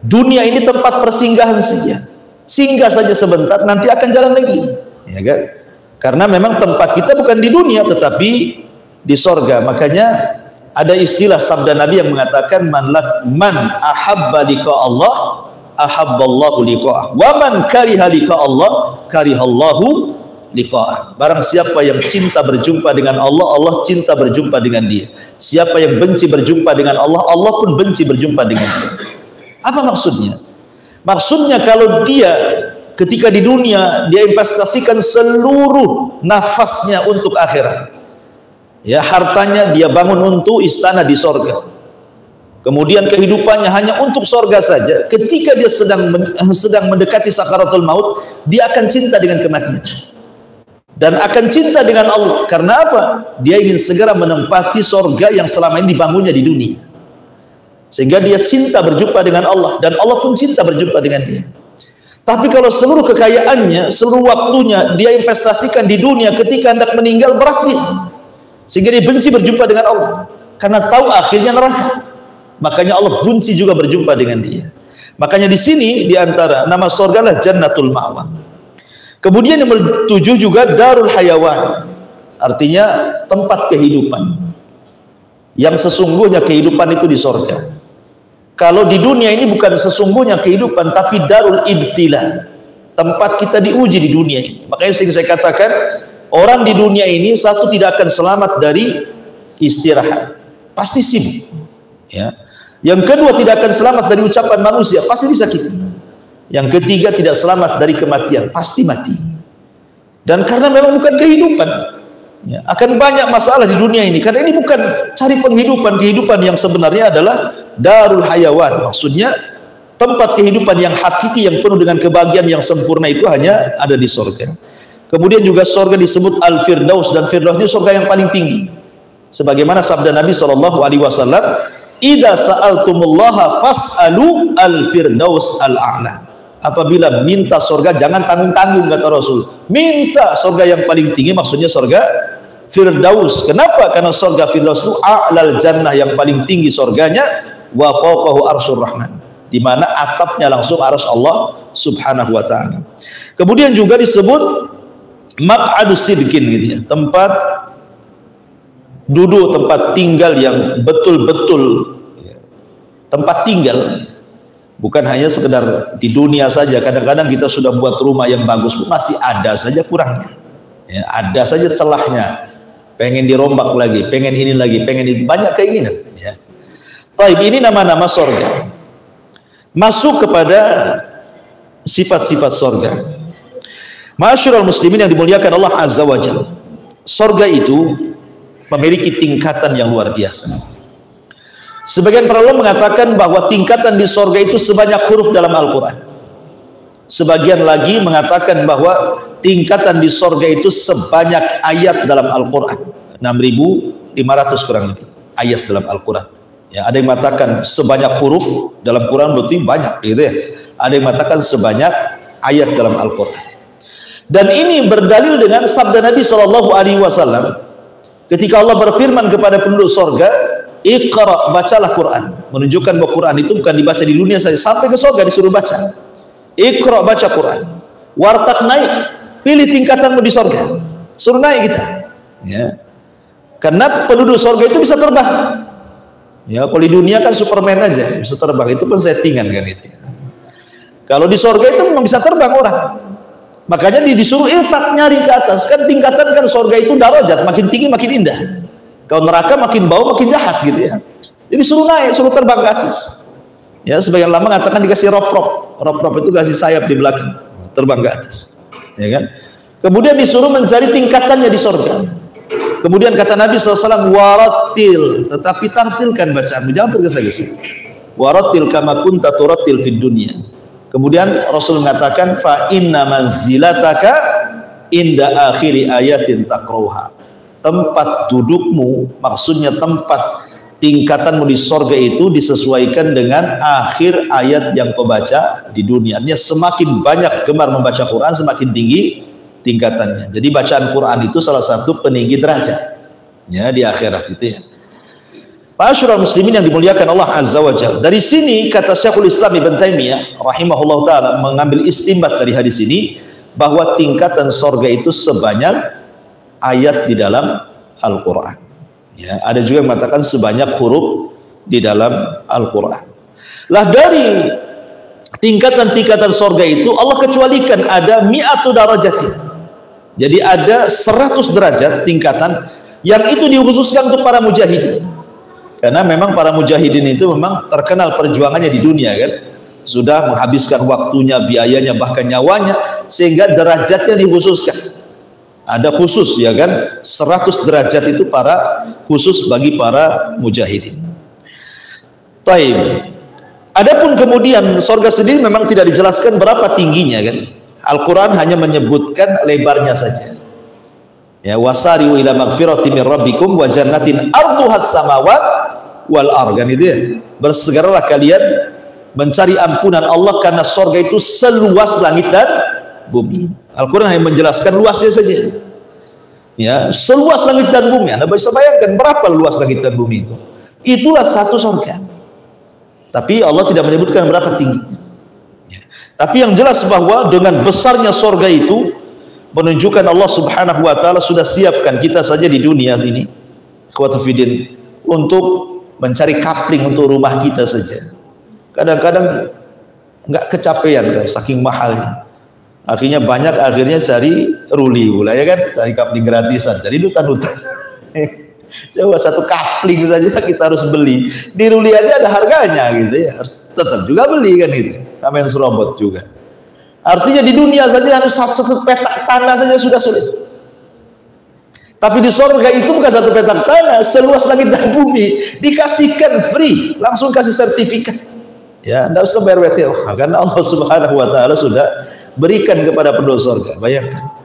dunia ini tempat persinggahan saja, singgah saja sebentar, nanti akan jalan lagi, ya kan? Karena memang tempat kita bukan di dunia tetapi di sorga. Makanya ada istilah sabda Nabi yang mengatakan man ahabba liqa Allah ahabballahu liqa'ah wa man kariha liqa Allah karihallahu liqa'ah. Barang siapa yang cinta berjumpa dengan Allah, Allah cinta berjumpa dengan dia. Siapa yang benci berjumpa dengan Allah, Allah pun benci berjumpa dengan dia. Apa maksudnya? Maksudnya kalau dia ketika di dunia dia investasikan seluruh nafasnya untuk akhirat, ya, hartanya dia bangun untuk istana di sorga, kemudian kehidupannya hanya untuk sorga saja. Ketika dia sedang mendekati sakaratul maut, dia akan cinta dengan kematian dan akan cinta dengan Allah. Karena apa? Dia ingin segera menempati sorga yang selama ini dibangunnya di dunia, sehingga dia cinta berjumpa dengan Allah dan Allah pun cinta berjumpa dengan dia. Tapi kalau seluruh kekayaannya, seluruh waktunya dia investasikan di dunia, ketika hendak meninggal berat dia, sehingga dia benci berjumpa dengan Allah karena tahu akhirnya neraka. Makanya Allah benci juga berjumpa dengan dia. Makanya di sini di antara nama surga adalah jannatul ma'wa. Kemudian yang ke-7 juga darul hayawan, artinya tempat kehidupan. Yang sesungguhnya kehidupan itu di surga. Kalau di dunia ini bukan sesungguhnya kehidupan, tapi darul ibtila, tempat kita diuji di dunia ini. Makanya sering saya katakan, orang di dunia ini satu tidak akan selamat dari istirahat, pasti sibuk, ya. Yang kedua tidak akan selamat dari ucapan manusia, pasti disakiti. Yang ketiga tidak selamat dari kematian, pasti mati. Dan karena memang bukan kehidupan, ya, akan banyak masalah di dunia ini. Karena ini bukan cari kehidupan yang sebenarnya adalah darul hayawan. Maksudnya tempat kehidupan yang hakiki, yang penuh dengan kebahagiaan yang sempurna itu hanya ada di surga. Kemudian juga surga disebut Al-Firdaus, dan Firdaus ini surga yang paling tinggi. Sebagaimana sabda Nabi SAW, "Idza sa'altumullaha fas'alu al-Firdaus al-a'la." Apabila minta surga jangan tanggung-tanggung, kata Rasul. Minta surga yang paling tinggi, maksudnya surga Firdaus. Kenapa? Karena surga Firdaus itu a'lal jannah, yang paling tinggi surganya, wa fawqahu arsyur rahman, di mana atapnya langsung arsy Allah Subhanahu wa taala. Kemudian juga disebut maq'adus sidqin, gitu ya, tempat duduk, tempat tinggal yang betul-betul, ya, tempat tinggal. Bukan hanya sekedar di dunia saja. Kadang-kadang kita sudah buat rumah yang bagus pun masih ada saja kurangnya, ya, ada saja celahnya, pengen dirombak lagi, pengen ini lagi, pengen itu, banyak keinginan, ya. Taib, ini nama-nama surga. Masuk kepada sifat-sifat surga. Ma'asyiral muslimin yang dimuliakan Allah Azza wa Jalla, surga itu memiliki tingkatan yang luar biasa. Sebagian para ulama mengatakan bahwa tingkatan di surga itu sebanyak huruf dalam Al-Quran. Sebagian lagi mengatakan bahwa tingkatan di surga itu sebanyak ayat dalam Al-Quran. 6.500 kurang lebih ayat dalam Al-Quran. Ya, ada yang mengatakan sebanyak huruf dalam Quran, berarti banyak, gitu ya. Ada yang mengatakan sebanyak ayat dalam Al-Quran. Dan ini berdalil dengan sabda Nabi SAW ketika Allah berfirman kepada penduduk surga, Iqra, bacalah Quran. Menunjukkan bahwa Quran itu bukan dibaca di dunia saja, sampai ke surga disuruh baca. Iqra, baca Quran. Wartaq, naik, pilih tingkatanmu di surga, suruh naik kita. Ya. Karena penduduk surga itu bisa terbang. Ya, kalau di dunia kan Superman aja bisa terbang, itu pun settingan kan itu. Kalau di surga itu memang bisa terbang orang. Makanya disuruh ilfaq, nyari ke atas. Kan tingkatan kan surga itu darajat, makin tinggi makin indah. Kalau neraka makin bau makin jahat gitu ya. Jadi suruh naik, suruh terbang ke atas. Ya, sebagian lama mengatakan dikasih rop-rop. Rop-rop itu kasih sayap di belakang, terbang ke atas. Ya kan? Kemudian disuruh mencari tingkatannya di surga. Kemudian kata Nabi SAW, warattil, tetapi tartilkan bacaanmu, jangan tergesa-gesa. Warattil kama kunta turattil fid dunya. Kemudian Rasul mengatakan, fa inna manzilataka inda akhiri ayatin taqrauha. Tempat dudukmu, maksudnya tempat tingkatanmu di sorga itu disesuaikan dengan akhir ayat yang kau baca di dunia. Artinya semakin banyak gemar membaca Quran, semakin tinggi tingkatannya. Jadi bacaan Quran itu salah satu peninggi derajat ya di akhirat itu ya. Ma'asyiral muslimin yang dimuliakan Allah Azza wa Jalla. Dari sini kata Syekhul Islam Ibn Taimiyah rahimahullah taala mengambil istinbat dari hadis ini bahwa tingkatan sorga itu sebanyak ayat di dalam Al-Qur'an. Ya, ada juga yang mengatakan sebanyak huruf di dalam Al-Qur'an. Lah dari tingkatan-tingkatan sorga itu Allah kecualikan ada mi'atu darajatin. Jadi ada 100 derajat tingkatan yang itu dikhususkan untuk para mujahidin. Karena memang para mujahidin itu memang terkenal perjuangannya di dunia kan. Sudah menghabiskan waktunya, biayanya, bahkan nyawanya, sehingga derajatnya dikhususkan. Ada khusus ya kan, 100 derajat itu khusus bagi para mujahidin. Taib. Adapun kemudian sorga sendiri memang tidak dijelaskan berapa tingginya kan. Al-Quran hanya menyebutkan lebarnya saja. Ya, wasari'u ila magfirati min rabbikum wa jannatin arduhas samawat wal ard, kan itu ya. Bersegeralah kalian mencari ampunan Allah karena sorga itu seluas langit dan bumi. Al-Quran hanya menjelaskan luasnya saja. Ya, seluas langit dan bumi. Anda bisa bayangkan berapa luas langit dan bumi itu. Itulah satu sorga. Tapi Allah tidak menyebutkan berapa tingginya. Ya. Tapi yang jelas bahwa dengan besarnya sorga itu menunjukkan Allah Subhanahu wa taala sudah siapkan kita saja di dunia ini, ikhwatu fiddin, untuk mencari kapling untuk rumah kita saja. Kadang-kadang nggak kecapean kan, saking mahalnya. Akhirnya cari ruli pula ya kan, cari kapling gratisan, jadi dutan-dutan. Coba satu kapling saja kita harus beli. Di ruli aja ada harganya gitu ya, harus tetap juga beli kan gitu. Kamen serobot juga. Artinya di dunia saja harus satu petak tanah saja sudah sulit. Tapi di surga itu bukan satu petak tanah, seluas langit dan bumi, dikasihkan free, langsung kasih sertifikat. Ya, tidak usah bayar WTO, karena Allah Subhanahu wa taala sudah berikan kepada penduduk surga. Bayangkan.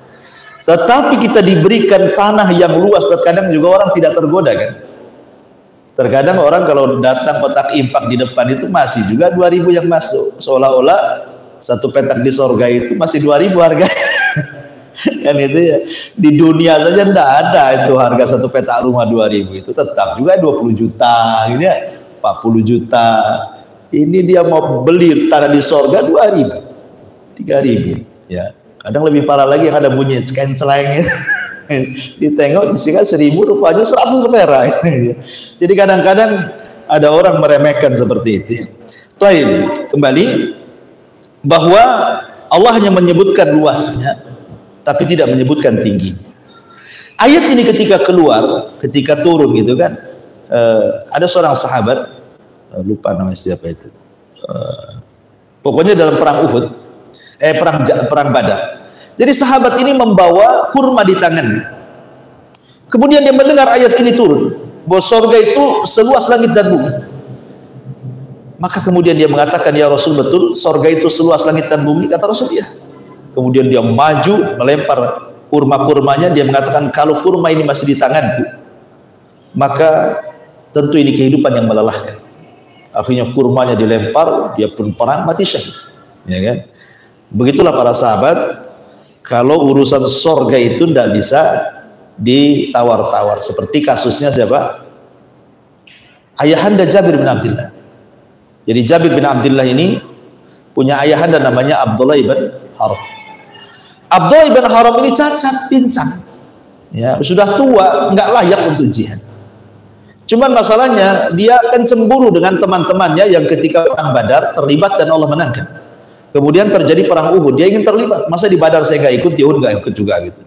Tetapi kita diberikan tanah yang luas, terkadang juga orang tidak tergoda kan. Terkadang orang kalau datang kotak infak di depan itu masih juga 2.000 yang masuk, seolah-olah satu petak di surga itu masih 2.000 harga. Kan itu ya, di dunia saja tidak ada itu harga satu petak rumah 2.000, itu tetap juga 20 juta gitu ya, 40 juta. Ini dia mau beli tanah di surga 2.000, 3.000 ya. Kadang lebih parah lagi yang ada bunyi kenceleng. Ditengok disini 1.000, rupanya 100 merah. Jadi kadang-kadang ada orang meremehkan seperti itu. Taib, kembali bahwa Allah hanya menyebutkan luasnya tapi tidak menyebutkan tingginya. Ayat ini ketika keluar, ketika turun gitu kan, ada seorang sahabat, lupa namanya siapa itu, pokoknya dalam perang Uhud, perang Badar. Jadi sahabat ini membawa kurma di tangannya. Kemudian dia mendengar ayat ini turun, bahwa surga itu seluas langit dan bumi. Maka kemudian dia mengatakan, ya Rasul, betul surga itu seluas langit dan bumi? Kata Rasul, ya. Kemudian dia maju melempar kurma-kurmanya. Dia mengatakan, kalau kurma ini masih di tanganku, maka tentu ini kehidupan yang melelahkan. Akhirnya kurmanya dilempar, dia pun perang, mati syahid. Ya kan? Begitulah para sahabat. Kalau urusan surga itu tidak bisa ditawar-tawar. Seperti kasusnya siapa? ayahanda Jabir bin Abdullah. Jadi Jabir bin Abdullah ini punya ayahanda namanya Abdullah ibn Haram. Abdullah ibn Haram ini cacat, pincang, ya, sudah tua, nggak layak untuk jihad. Cuman masalahnya dia akan cemburu dengan teman-temannya yang ketika perang Badar terlibat dan Allah menangkan. Kemudian terjadi perang Uhud, dia ingin terlibat. Masa di Badar saya nggak ikut, di Uhud nggak ikut juga gitu.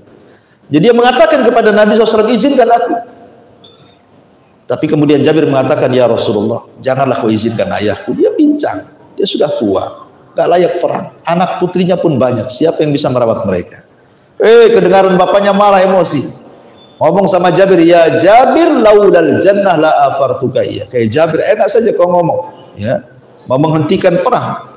Jadi dia mengatakan kepada Nabi SAW, izinkan aku. Tapi kemudian Jabir mengatakan, ya Rasulullah, janganlah kau izinkan ayahku. Dia pincang, dia sudah tua, nggak layak perang. Anak putrinya pun banyak, siapa yang bisa merawat mereka? Kedengaran bapaknya marah, emosi. Ngomong sama Jabir, ya Jabir, laulal jannah la afartuka iya. Kayak Jabir, enak saja kau ngomong, ya, mau menghentikan perang.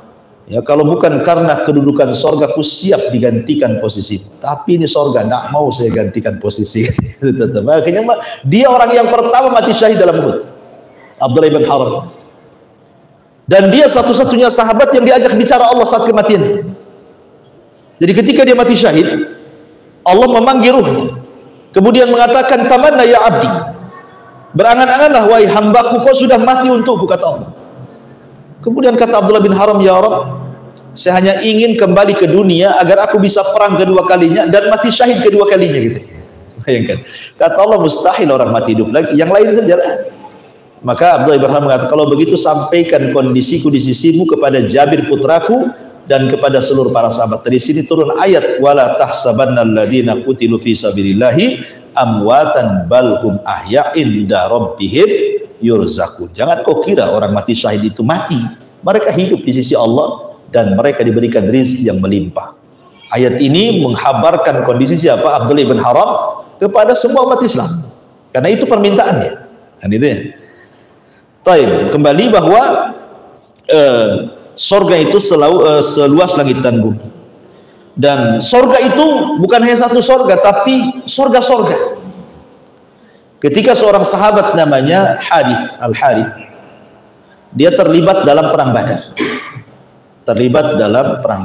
Ya, kalau bukan karena kedudukan sorga, ku siap digantikan posisi. Tapi ini sorga, tidak mau saya gantikan posisi. Akhirnya dia orang yang pertama mati syahid dalam Uhud, Abdullah ibn Haram. Dan dia satu-satunya sahabat yang diajak bicara Allah saat kematian. Jadi ketika dia mati syahid, Allah memanggil ruhnya. Kemudian mengatakan, tamanna ya abdi, berangan-anganlah wahai hambaku, kau sudah mati untukku, kata Allah. Kemudian kata Abdullah bin Haram, ya Rabb, saya hanya ingin kembali ke dunia agar aku bisa perang kedua kalinya dan mati syahid kedua kalinya, gitu. Bayangkan, kata Allah, mustahil orang mati hidup lagi, yang lain saja lah. Maka Abdullah bin Haram mengatakan, kalau begitu sampaikan kondisiku di sisimu kepada Jabir putraku dan kepada seluruh para sahabat. Dari sini turun ayat, wala tahsabannal ladzina qutilu fi sabilillahi amwatan bal hum ahya'in inda rabbihim yurzaqun. Jangan kau kira orang mati syahid itu mati, mereka hidup di sisi Allah dan mereka diberikan rezeki yang melimpah. Ayat ini menghabarkan kondisi siapa? Abdullah bin Haram kepada semua umat Islam, karena itu permintaannya, kan itu ya. Taib, kembali bahwa sorga itu seluas langit dan bumi, dan sorga itu bukan hanya satu sorga, tapi sorga-sorga. Ketika seorang sahabat namanya Harith Al-Harith, dia terlibat dalam perang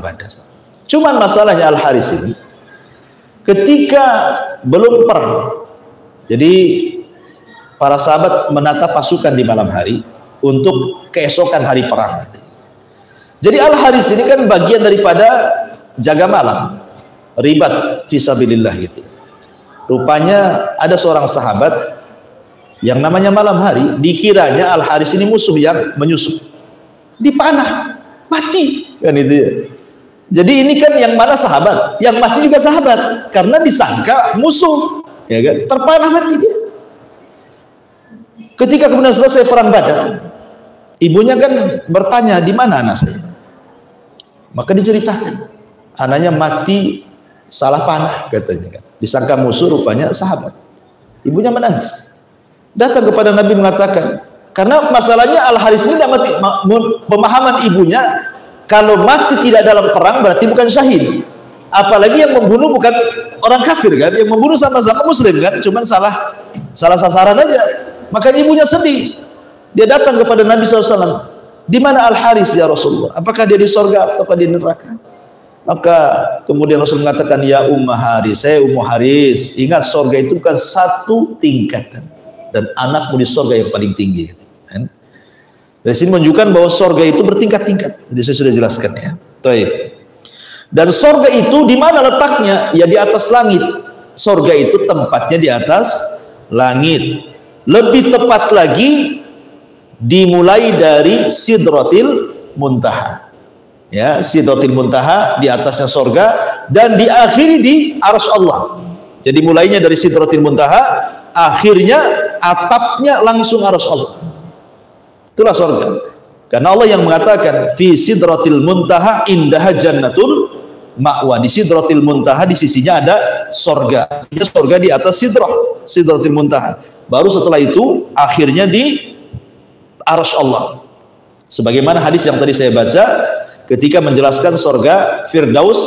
Badar. Cuman masalahnya Al-Harith ini, ketika belum perang, jadi para sahabat menata pasukan di malam hari untuk keesokan hari perang. Jadi Al-Harith ini kan bagian daripada jaga malam, ribat fisabilillah gitu. Rupanya ada seorang sahabat yang namanya malam hari, dikiranya Al-Harith ini musuh yang menyusup, dipanah, mati, kan itu ya. Jadi ini kan yang mana sahabat, yang mati juga sahabat, karena disangka musuh, ya kan, terpanah mati dia. Ketika kemudian selesai perang Badar, ibunya kan bertanya, di mana anak saya? Maka diceritakan, anaknya mati salah panah, katanya kan. Disangka musuh, rupanya sahabat. Ibunya menangis. Datang kepada Nabi mengatakan, karena masalahnya Al-Harith ini tidak mati, pemahaman ibunya, kalau mati tidak dalam perang berarti bukan syahid. Apalagi yang membunuh bukan orang kafir kan, yang membunuh sama-sama muslim kan, cuman salah sasaran aja. Makanya ibunya sedih. Dia datang kepada Nabi SAW. Di mana Al-Harith ya Rasulullah? Apakah dia di sorga atau di neraka? Maka kemudian Rasul mengatakan, ya Ummah Harith, saya Ummu Harith, ingat sorga itu bukan satu tingkatan, dan anakmu di sorga yang paling tinggi. Dari sini menunjukkan bahwa sorga itu bertingkat-tingkat. Jadi saya sudah jelaskan ya. Taib. Dan sorga itu di mana letaknya? Ya di atas langit. Sorga itu tempatnya di atas langit. Lebih tepat lagi, dimulai dari Sidratil Muntaha. Ya, Sidratil Muntaha di atasnya sorga, dan diakhiri di Arsy Allah. Jadi mulainya dari Sidratil Muntaha, akhirnya atapnya langsung Arsy Allah. Itulah sorga. Karena Allah yang mengatakan, fi Sidratil Muntaha indaha jannatul ma'wa. Di Sidratil Muntaha di sisinya ada sorga. Ya, sorga di atas Sidratil Muntaha. Baru setelah itu akhirnya di Arsy Allah. Sebagaimana hadis yang tadi saya baca ketika menjelaskan sorga Firdaus,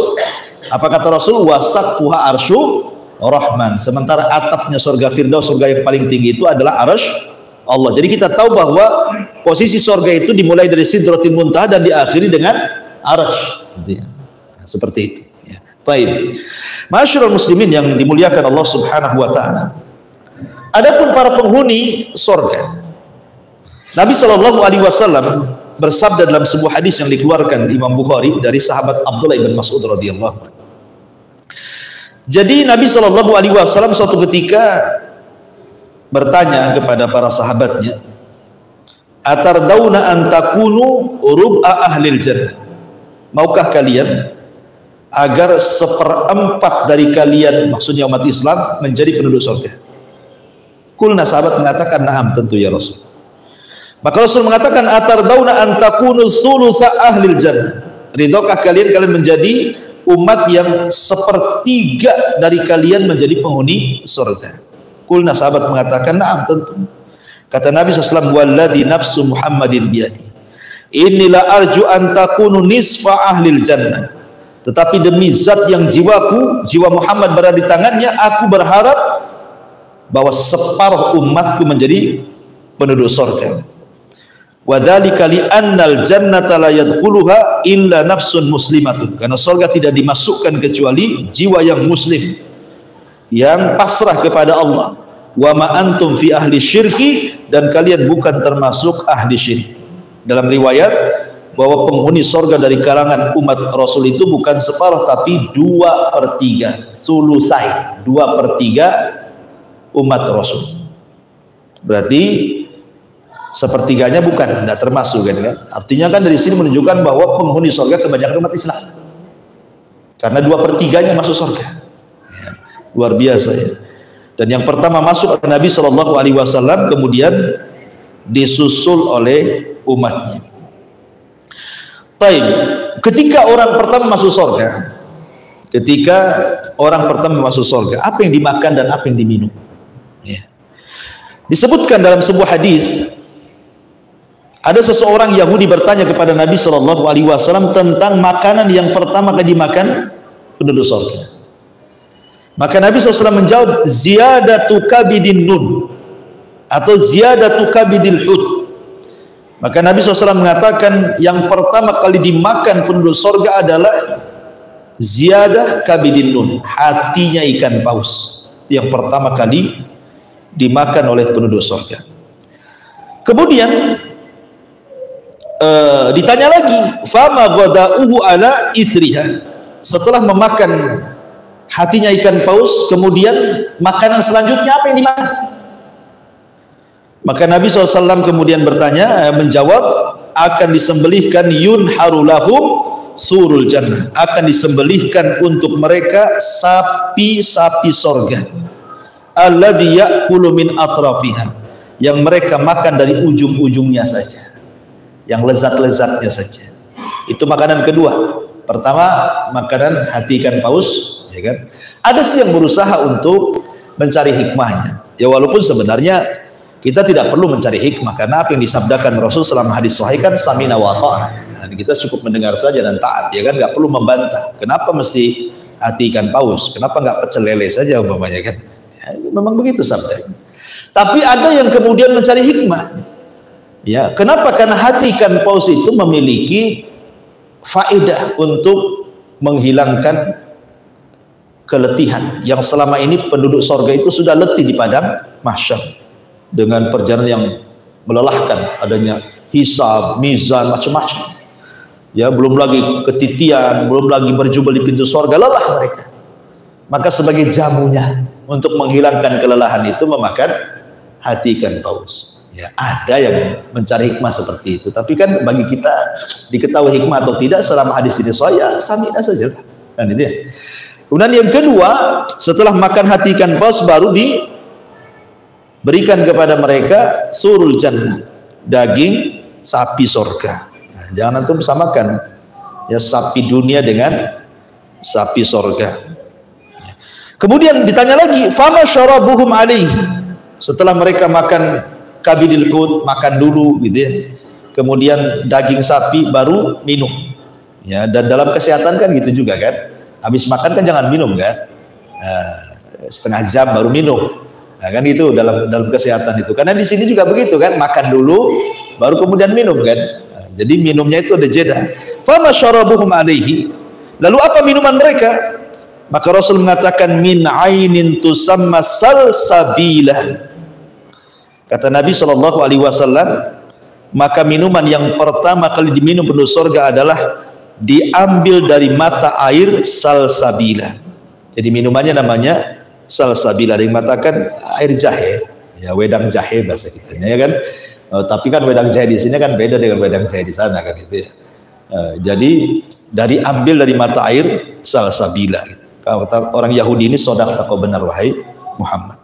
apa kata Rasul? Wasaqfuha arsyu Rahman. Sementara atapnya sorga Firdaus, sorga yang paling tinggi itu adalah Arsy Allah. Jadi kita tahu bahwa posisi sorga itu dimulai dari Sidratil Muntaha dan diakhiri dengan Arsy. Seperti itu. Ya. Baik. Masyarul muslimin yang dimuliakan Allah Subhanahu wa taala. Adapun para penghuni sorga, Nabi Shallallahu Alaihi Wasallam bersabda dalam sebuah hadis yang dikeluarkan Imam Bukhari dari sahabat Abdullah bin Mas'ud radhiyallahu anhu. Jadi Nabi Shallallahu Alaihi Wasallam suatu ketika bertanya kepada para sahabatnya, atardawna an takunu rub'a ahlil jannah, maukah kalian agar 1/4 dari kalian, maksudnya umat Islam, menjadi penduduk surga? Kulna, sahabat mengatakan na'am, tentu ya Rasul. Maka Rasul mengatakan atardawna an takunu thulutha ahlil jannah, ridhokah kalian menjadi umat yang 1/3 dari kalian menjadi penghuni surga? Kulna, sahabat mengatakan na'am, tentu. Kata Nabi SAW, walladhi nafsu Muhammadin biyadi, inilah arju an takunu nisfa ahlil jannah, tetapi demi zat yang jiwa Muhammad berada di tangannya, aku berharap bahwa separuh umatku menjadi penduduk surga. Wa dzalika li annal jannata la yadkhuluha illa nafsun muslimatun, karena surga tidak dimasukkan kecuali jiwa yang muslim, yang pasrah kepada Allah. Wa ma antum fi ahli syirki, dan kalian bukan termasuk ahli syirik. Dalam riwayat bahwa penghuni surga dari kalangan umat Rasul itu bukan separuh, tapi 2/3, sulusai, 2/3 umat Rasul. Berarti 1/3-nya bukan, tidak termasuk kan? Artinya kan dari sini menunjukkan bahwa penghuni surga kebanyakan umat Islam, karena 2/3-nya masuk surga. Ya, luar biasa ya. Dan yang pertama masuk Nabi Shallallahu Alaihi Wasallam, kemudian disusul oleh umatnya. Taib, ketika orang pertama masuk surga, apa yang dimakan dan apa yang diminum? Ya. Disebutkan dalam sebuah hadis, ada seseorang Yahudi bertanya kepada Nabi Shallallahu Alaihi Wasallam tentang makanan yang pertama kali dimakan penduduk surga. Maka Nabi SAW menjawab, ziyadatu kabidin nun, atau ziyadatu kabidil hud. Maka Nabi SAW mengatakan yang pertama kali dimakan penduduk surga adalah ziyadah kabidin nun, hatinya ikan paus, yang pertama kali dimakan oleh penduduk surga. Kemudian ditanya lagi, fama ghada'uhu ala ithriha, setelah memakan hatinya ikan paus, kemudian makanan selanjutnya apa yang dimakan? Maka Nabi SAW kemudian menjawab, akan disembelihkan yunharu lahum surul jannah, akan disembelihkan untuk mereka sapi-sapi sorga, alladhi ya'kulu min atrafiha, yang mereka makan dari ujung-ujungnya saja, yang lezat-lezatnya saja. Itu makanan kedua. Pertama makanan hati ikan paus, ya kan? Ada sih yang berusaha untuk mencari hikmahnya. Ya walaupun sebenarnya kita tidak perlu mencari hikmah, karena apa yang disabdakan Rasul selama hadis sahih kan samina wa ta'na. Nah, kita cukup mendengar saja dan taat, ya kan? Nggak perlu membantah. Kenapa mesti hati ikan paus? Kenapa nggak pecel lele saja umpamanya kan? Ya, memang begitu sabdanya. Tapi ada yang kemudian mencari hikmah. Ya, kenapa? Karena hati ikan paus itu memiliki faedah untuk menghilangkan keletihan yang selama ini penduduk surga itu sudah letih di padang mahsyar dengan perjalanan yang melelahkan, adanya hisab, mizan, macam-macam. Ya, belum lagi ketitian, belum lagi berjubel di pintu surga, lelah mereka. Maka sebagai jamunya untuk menghilangkan kelelahan itu memakan hati ikan paus. Ya, ada yang mencari hikmah seperti itu, tapi kan bagi kita diketahui hikmah atau tidak selama hadis ini saya samina saja kan, itu ya. Kemudian yang kedua, setelah makan hati ikan paus baru diberikan kepada mereka surul jannah, daging sapi surga. Nah, jangan antum samakan ya sapi dunia dengan sapi surga. Kemudian ditanya lagi, fama syarabuhum alaihi, setelah mereka makan kabidil hud, makan dulu gitu ya, kemudian daging sapi baru minum ya. Dan dalam kesehatan kan gitu juga kan, habis makan kan jangan minum kan, setengah jam baru minum, nah, kan itu dalam kesehatan itu. Karena di sini juga begitu kan, makan dulu baru kemudian minum kan. Nah, jadi minumnya itu ada jeda. Fama syarabuhum alaihi, lalu apa minuman mereka? Maka Rasul mengatakan min ainin tusamma salsabilah. Kata Nabi SAW, maka minuman yang pertama kali diminum penduduk surga adalah diambil dari mata air salsabila. Jadi minumannya namanya salsabila. Ada yang mengatakan air jahe, ya wedang jahe bahasa kitanya, ya kan. Tapi kan wedang jahe di sini kan beda dengan wedang jahe di sana kan gitu ya. Jadi ambil dari mata air salsabila. Gitu. Kata orang Yahudi ini sodaqta kau benar wahai Muhammad.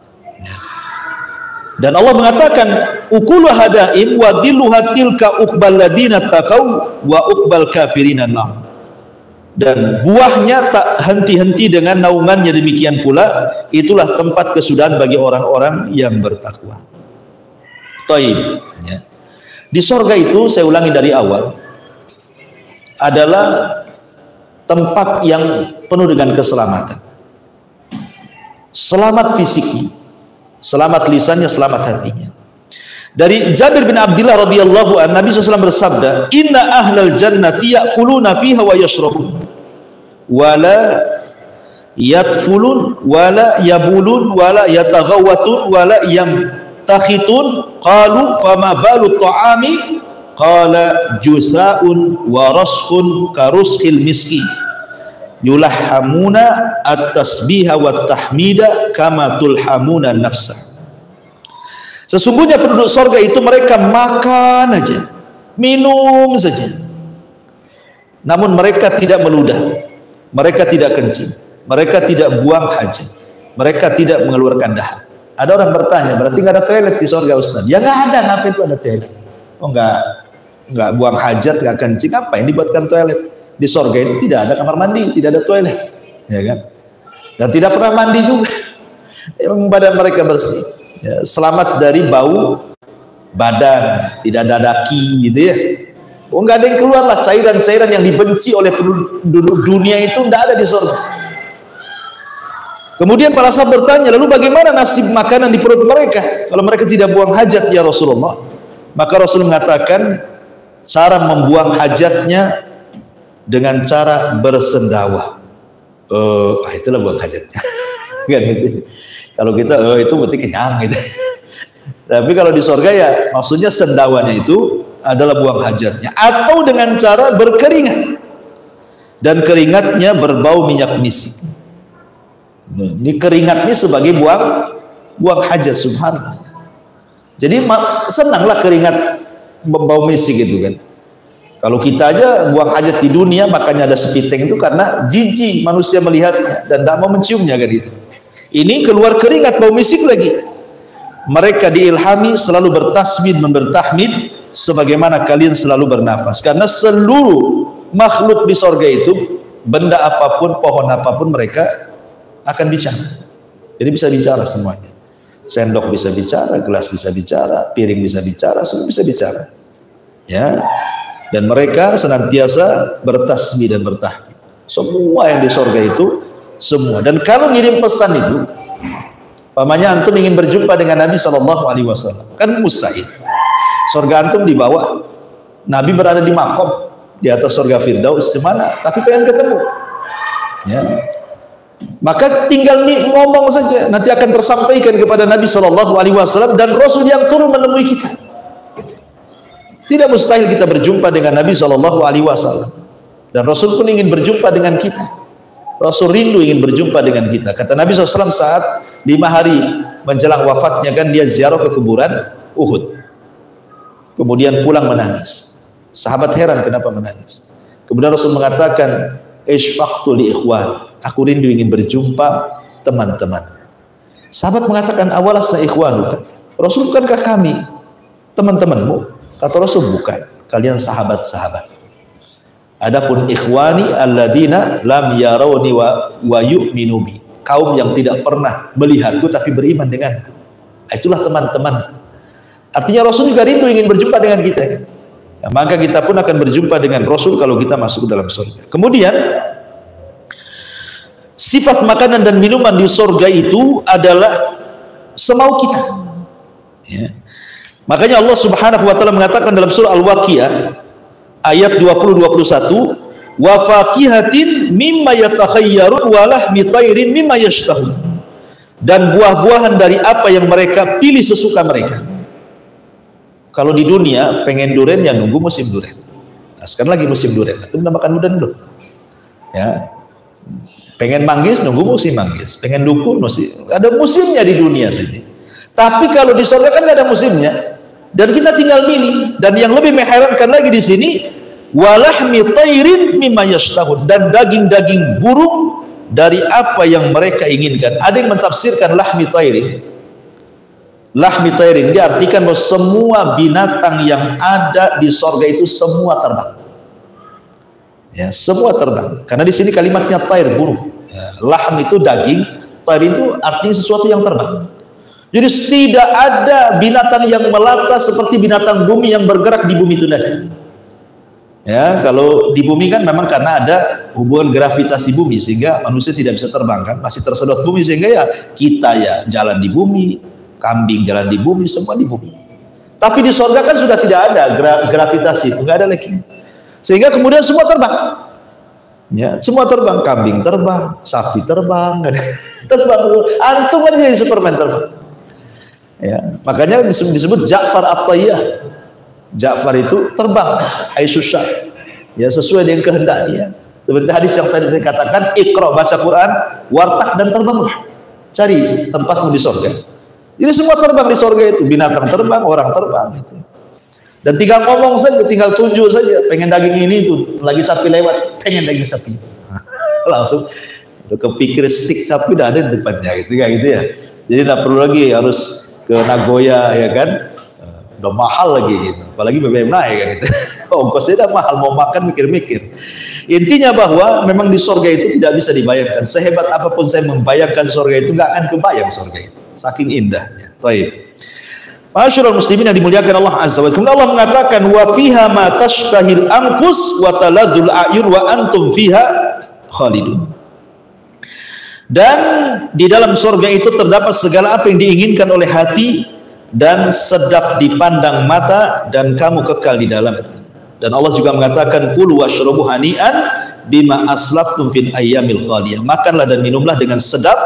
Dan Allah mengatakan ukulu hadaim wa dhilluha tilka uqbal ladina taqau wa uqbal kafirina nar. Dan buahnya tak henti-henti dengan naungannya, demikian pula itulah tempat kesudahan bagi orang-orang yang bertakwa. Taib, ya. Di surga itu, saya ulangi dari awal, adalah tempat yang penuh dengan keselamatan. Selamat fisiknya, selamat lisannya, selamat hatinya. Dari Jabir bin Abdullah radhiyallahu anhu, Nabi SAW bersabda, "Inna ahlal jannati ya'kuluna fiha wa yashrabun, wala yatfulun, wala yabulun, wala yataghawwatun, wala yamtakhitun." Qalu fama balu ta'ami? Qala jusa'un wa raskhun karushil miski, yulhamuna at-tasbiha wa tahmida kama tulhamuna nafsa. Sesungguhnya penduduk surga itu mereka makan aja, minum saja, namun mereka tidak meludah, mereka tidak kencing, mereka tidak buang hajat, mereka tidak mengeluarkan dahak. Ada orang bertanya, berarti nggak ada toilet di surga Ustaz? Ya nggak ada, ngapain itu ada toilet? Oh nggak buang hajat, nggak kencing, apa yang dibuatkan toilet? Di surga itu tidak ada kamar mandi, tidak ada toilet, ya kan? Dan tidak pernah mandi juga. Memang badan mereka bersih, ya, selamat dari bau badan, tidak ada daki, gitu ya. Oh nggak ada yang keluar lah, cairan-cairan yang dibenci oleh penduduk dunia itu nggak ada di surga. Kemudian para sahabat bertanya, lalu bagaimana nasib makanan di perut mereka kalau mereka tidak buang hajat ya Rasulullah? Maka Rasul mengatakan cara membuang hajatnya dengan cara bersendawa. Itulah buang hajatnya. Kan gitu. Kalau kita itu berarti kenyang gitu. Tapi kalau di surga ya maksudnya sendawanya itu adalah buang hajatnya, atau dengan cara berkeringat dan keringatnya berbau minyak misik. Ini keringatnya sebagai buang hajat, subhanallah. Jadi senanglah keringat bau misik gitu kan. Kalau kita aja buang hajat di dunia, makanya ada sepiteng itu karena jijik manusia melihatnya dan tidak mau menciumnya kan gitu. Ini keluar keringat bau misik lagi. Mereka diilhami selalu bertasbih dan bertahmid sebagaimana kalian selalu bernafas, karena seluruh makhluk di surga itu, benda apapun, pohon apapun, mereka akan bicara. Jadi bisa bicara semuanya. Sendok bisa bicara, gelas bisa bicara, piring bisa bicara, semua bisa bicara. Ya. Dan mereka senantiasa bertasbih dan bertahmid. Semua yang di surga itu, semua. Dan kalau ngirim pesan itu, pamannya antum ingin berjumpa dengan Nabi SAW, kan mustahil. Surga antum di bawah, Nabi berada di makom di atas surga Firdaus, gimana? Tapi pengen ketemu. Ya. Maka tinggal ngomong saja, nanti akan tersampaikan kepada Nabi SAW dan Rasul yang turun menemui kita. Tidak mustahil kita berjumpa dengan Nabi SAW, dan Rasul pun ingin berjumpa dengan kita. Rasul rindu ingin berjumpa dengan kita. Kata Nabi SAW saat 5 hari menjelang wafatnya kan dia ziarah ke kuburan Uhud, kemudian pulang menangis. Sahabat heran kenapa menangis. Kemudian Rasul mengatakan, "Ishfaqtu li ikhwan." Aku rindu ingin berjumpa teman-teman. Sahabat mengatakan, "Awalasna ikhwanuka." Rasul, bukankah kami teman-temanmu? Kata Rasul, bukan, kalian sahabat-sahabat. Adapun ikhwani alladzina lam yarawni wa yu'minu bi, kaum yang tidak pernah melihatku tapi beriman denganku. Itulah teman-teman. Artinya Rasul juga rindu ingin berjumpa dengan kita. Ya, maka kita pun akan berjumpa dengan Rasul kalau kita masuk ke dalam surga. Kemudian sifat makanan dan minuman di surga itu adalah semau kita. Ya. Makanya Allah Subhanahu wa taala mengatakan dalam surah Al-Waqiah ayat 20-21, "Wa faqihatin mimma yatakhayyarun wa lahmi tayrin mimma yashtahun." Dan buah-buahan dari apa yang mereka pilih sesuka mereka. Kalau di dunia pengen durian ya nunggu musim durian. Nah, sekarang lagi musim durian. Itu udah makan durian belum? Ya. Pengen manggis nunggu musim manggis. Pengen dukun musim. Ada musimnya di dunia sini. Tapi kalau di surga kan nggak ada musimnya. Dan kita tinggal milih. Dan yang lebih mengherankan lagi di sini, walahmi tairin mimma yashtahun, dan daging-daging burung dari apa yang mereka inginkan. Ada yang mentafsirkan lahmi tairin. Lahmi tairin diartikan bahwa semua binatang yang ada di sorga itu semua terbang. Ya, semua terbang. Karena di sini kalimatnya tair, burung. Ya, lahm itu daging, tair itu artinya sesuatu yang terbang. Jadi tidak ada binatang yang melata seperti binatang bumi yang bergerak di bumi itu tadi. Ya, kalau di bumi kan memang karena ada hubungan gravitasi bumi sehingga manusia tidak bisa terbang kan, masih tersedot bumi sehingga ya kita ya jalan di bumi. Kambing jalan di bumi, semua di bumi. Tapi di surga kan sudah tidak ada gravitasi, nggak ada lagi. Sehingga kemudian semua terbang. Ya, semua terbang, kambing terbang, sapi terbang, terbang. Antum kan jadi Superman terbang. Ya, makanya disebut Ja'far at-Tayyah. Ja'far itu terbang, haitsusya. Ya, sesuai dengan kehendak dia. Seperti hadis yang tadi saya katakan, Iqra, baca Quran, wartak dan terbanglah. Cari tempatmu di surga. Jadi semua terbang di surga itu, binatang terbang, orang terbang gitu. Dan tinggal ngomong saja, tinggal tunjuk saja, pengen daging ini tuh, lagi sapi lewat, pengen daging sapi. Langsung udah kepikir stik sapi udah ada di depannya gitu ya. Jadi tidak perlu lagi harus ke Nagoya ya kan. Udah mahal lagi gitu. Apalagi BBM naik kan gitu. Ongkosnya udah mahal, mau makan mikir-mikir. Intinya bahwa memang di surga itu tidak bisa dibayangkan. Sehebat apapun saya membayangkan surga itu, nggak akan kebayang surga itu. Saking indahnya. Baik. Masyaallah muslimin yang dimuliakan Allah Azza wa Jalla. Allah mengatakan wa fiha ma tashtahil anfus wa taladzul a'yun wa antum fiha khalidun. Dan di dalam surga itu terdapat segala apa yang diinginkan oleh hati dan sedap dipandang mata dan kamu kekal di dalam. Dan Allah juga mengatakan kulu washrabu hani'an bima aslaftum fil ayyamil khaliyah. Makanlah dan minumlah dengan sedap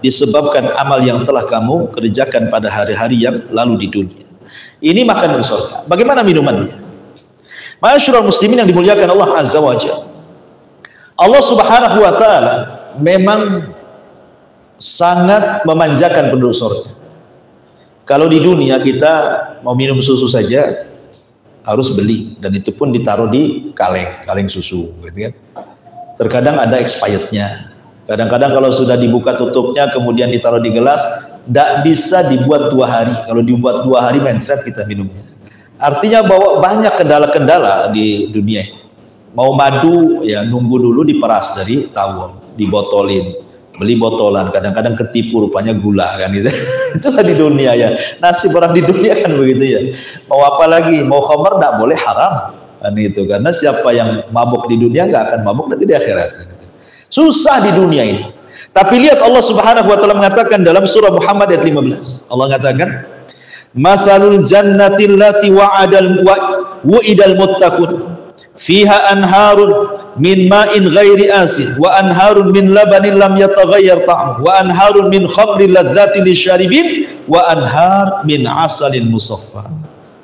disebabkan amal yang telah kamu kerjakan pada hari-hari yang lalu di dunia. Ini makanan surga. Bagaimana minumannya? Ma'asyiral muslimin yang dimuliakan Allah Azza wa Jalla. Allah Subhanahu wa taala memang sangat memanjakan penduduk surga. Kalau di dunia kita mau minum susu saja harus beli, dan itu pun ditaruh di kaleng susu gitu kan. Terkadang ada expirednya. Kadang-kadang kalau sudah dibuka tutupnya kemudian ditaruh di gelas, tidak bisa dibuat 2 hari. Kalau dibuat 2 hari mencret kita minumnya. Artinya bahwa banyak kendala-kendala di dunia ini. Mau madu ya nunggu dulu diperas dari tawon, dibotolin, beli botolan. Kadang-kadang ketipu rupanya gula kan gitu. Itulah di dunia ya. Nasib orang di dunia kan begitu ya. Mau apa lagi? Mau khamar tidak boleh, haram kan itu. Karena siapa yang mabuk di dunia nggak akan mabuk nanti di akhirat. Susah di dunia ini. Tapi lihat Allah Subhanahu wa taala mengatakan dalam surah Muhammad ayat 15. Allah mengatakan, "Matsalul jannati allati wa'idal muttaqun fiha anharun min ma'in ghairi asin wa anharun min labanin lam yataghayyar ta'muhu wa anharun min khamrin ladzatin lisyaribin wa anhar min asalin musaffa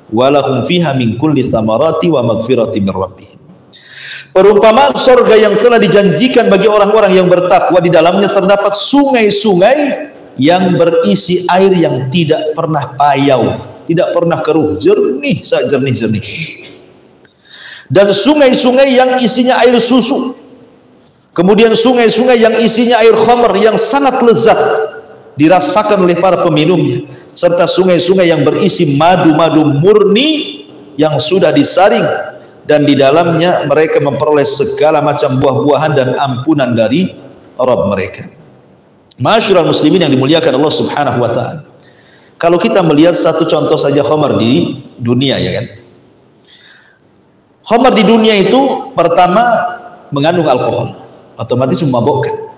wa lahum fiha min kulli thamarati wa maghfirati min rabbihim." Perumpamaan surga yang telah dijanjikan bagi orang-orang yang bertakwa, di dalamnya terdapat sungai-sungai yang berisi air yang tidak pernah payau, tidak pernah keruh, jernih, jernih. Dan sungai-sungai yang isinya air susu. Kemudian sungai-sungai yang isinya air khamr yang sangat lezat dirasakan oleh para peminumnya, serta sungai-sungai yang berisi madu-madu murni yang sudah disaring, dan di dalamnya mereka memperoleh segala macam buah-buahan dan ampunan dari Rabb mereka. Masyaallah muslimin yang dimuliakan Allah Subhanahu wa taala. Kalau kita melihat satu contoh saja khamar di dunia ya kan. Khamar di dunia itu pertama mengandung alkohol, otomatis memabukkan.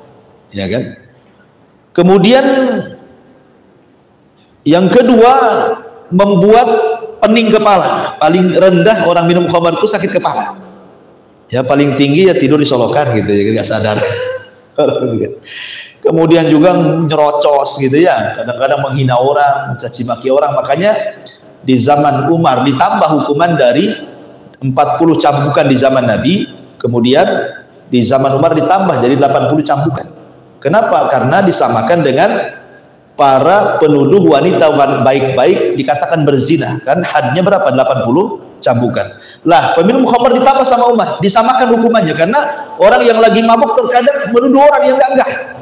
Ya kan? Kemudian yang kedua membuat pening kepala. Paling rendah orang minum khamar itu sakit kepala. Ya paling tinggi ya tidur di solokan gitu ya, nggak sadar. Kemudian juga nyerocos gitu ya, kadang-kadang menghina orang, mencaci maki orang. Makanya di zaman Umar ditambah hukuman dari 40 cambukan di zaman Nabi, kemudian di zaman Umar ditambah jadi 80 cambukan. Kenapa? Karena disamakan dengan para penuduh wanita baik-baik dikatakan berzina, kan hadnya berapa? 80 cambukan. Lah peminum khamr ditambah sama Umar, disamakan hukumannya, karena orang yang lagi mabuk terkadang menuduh orang yang enggak,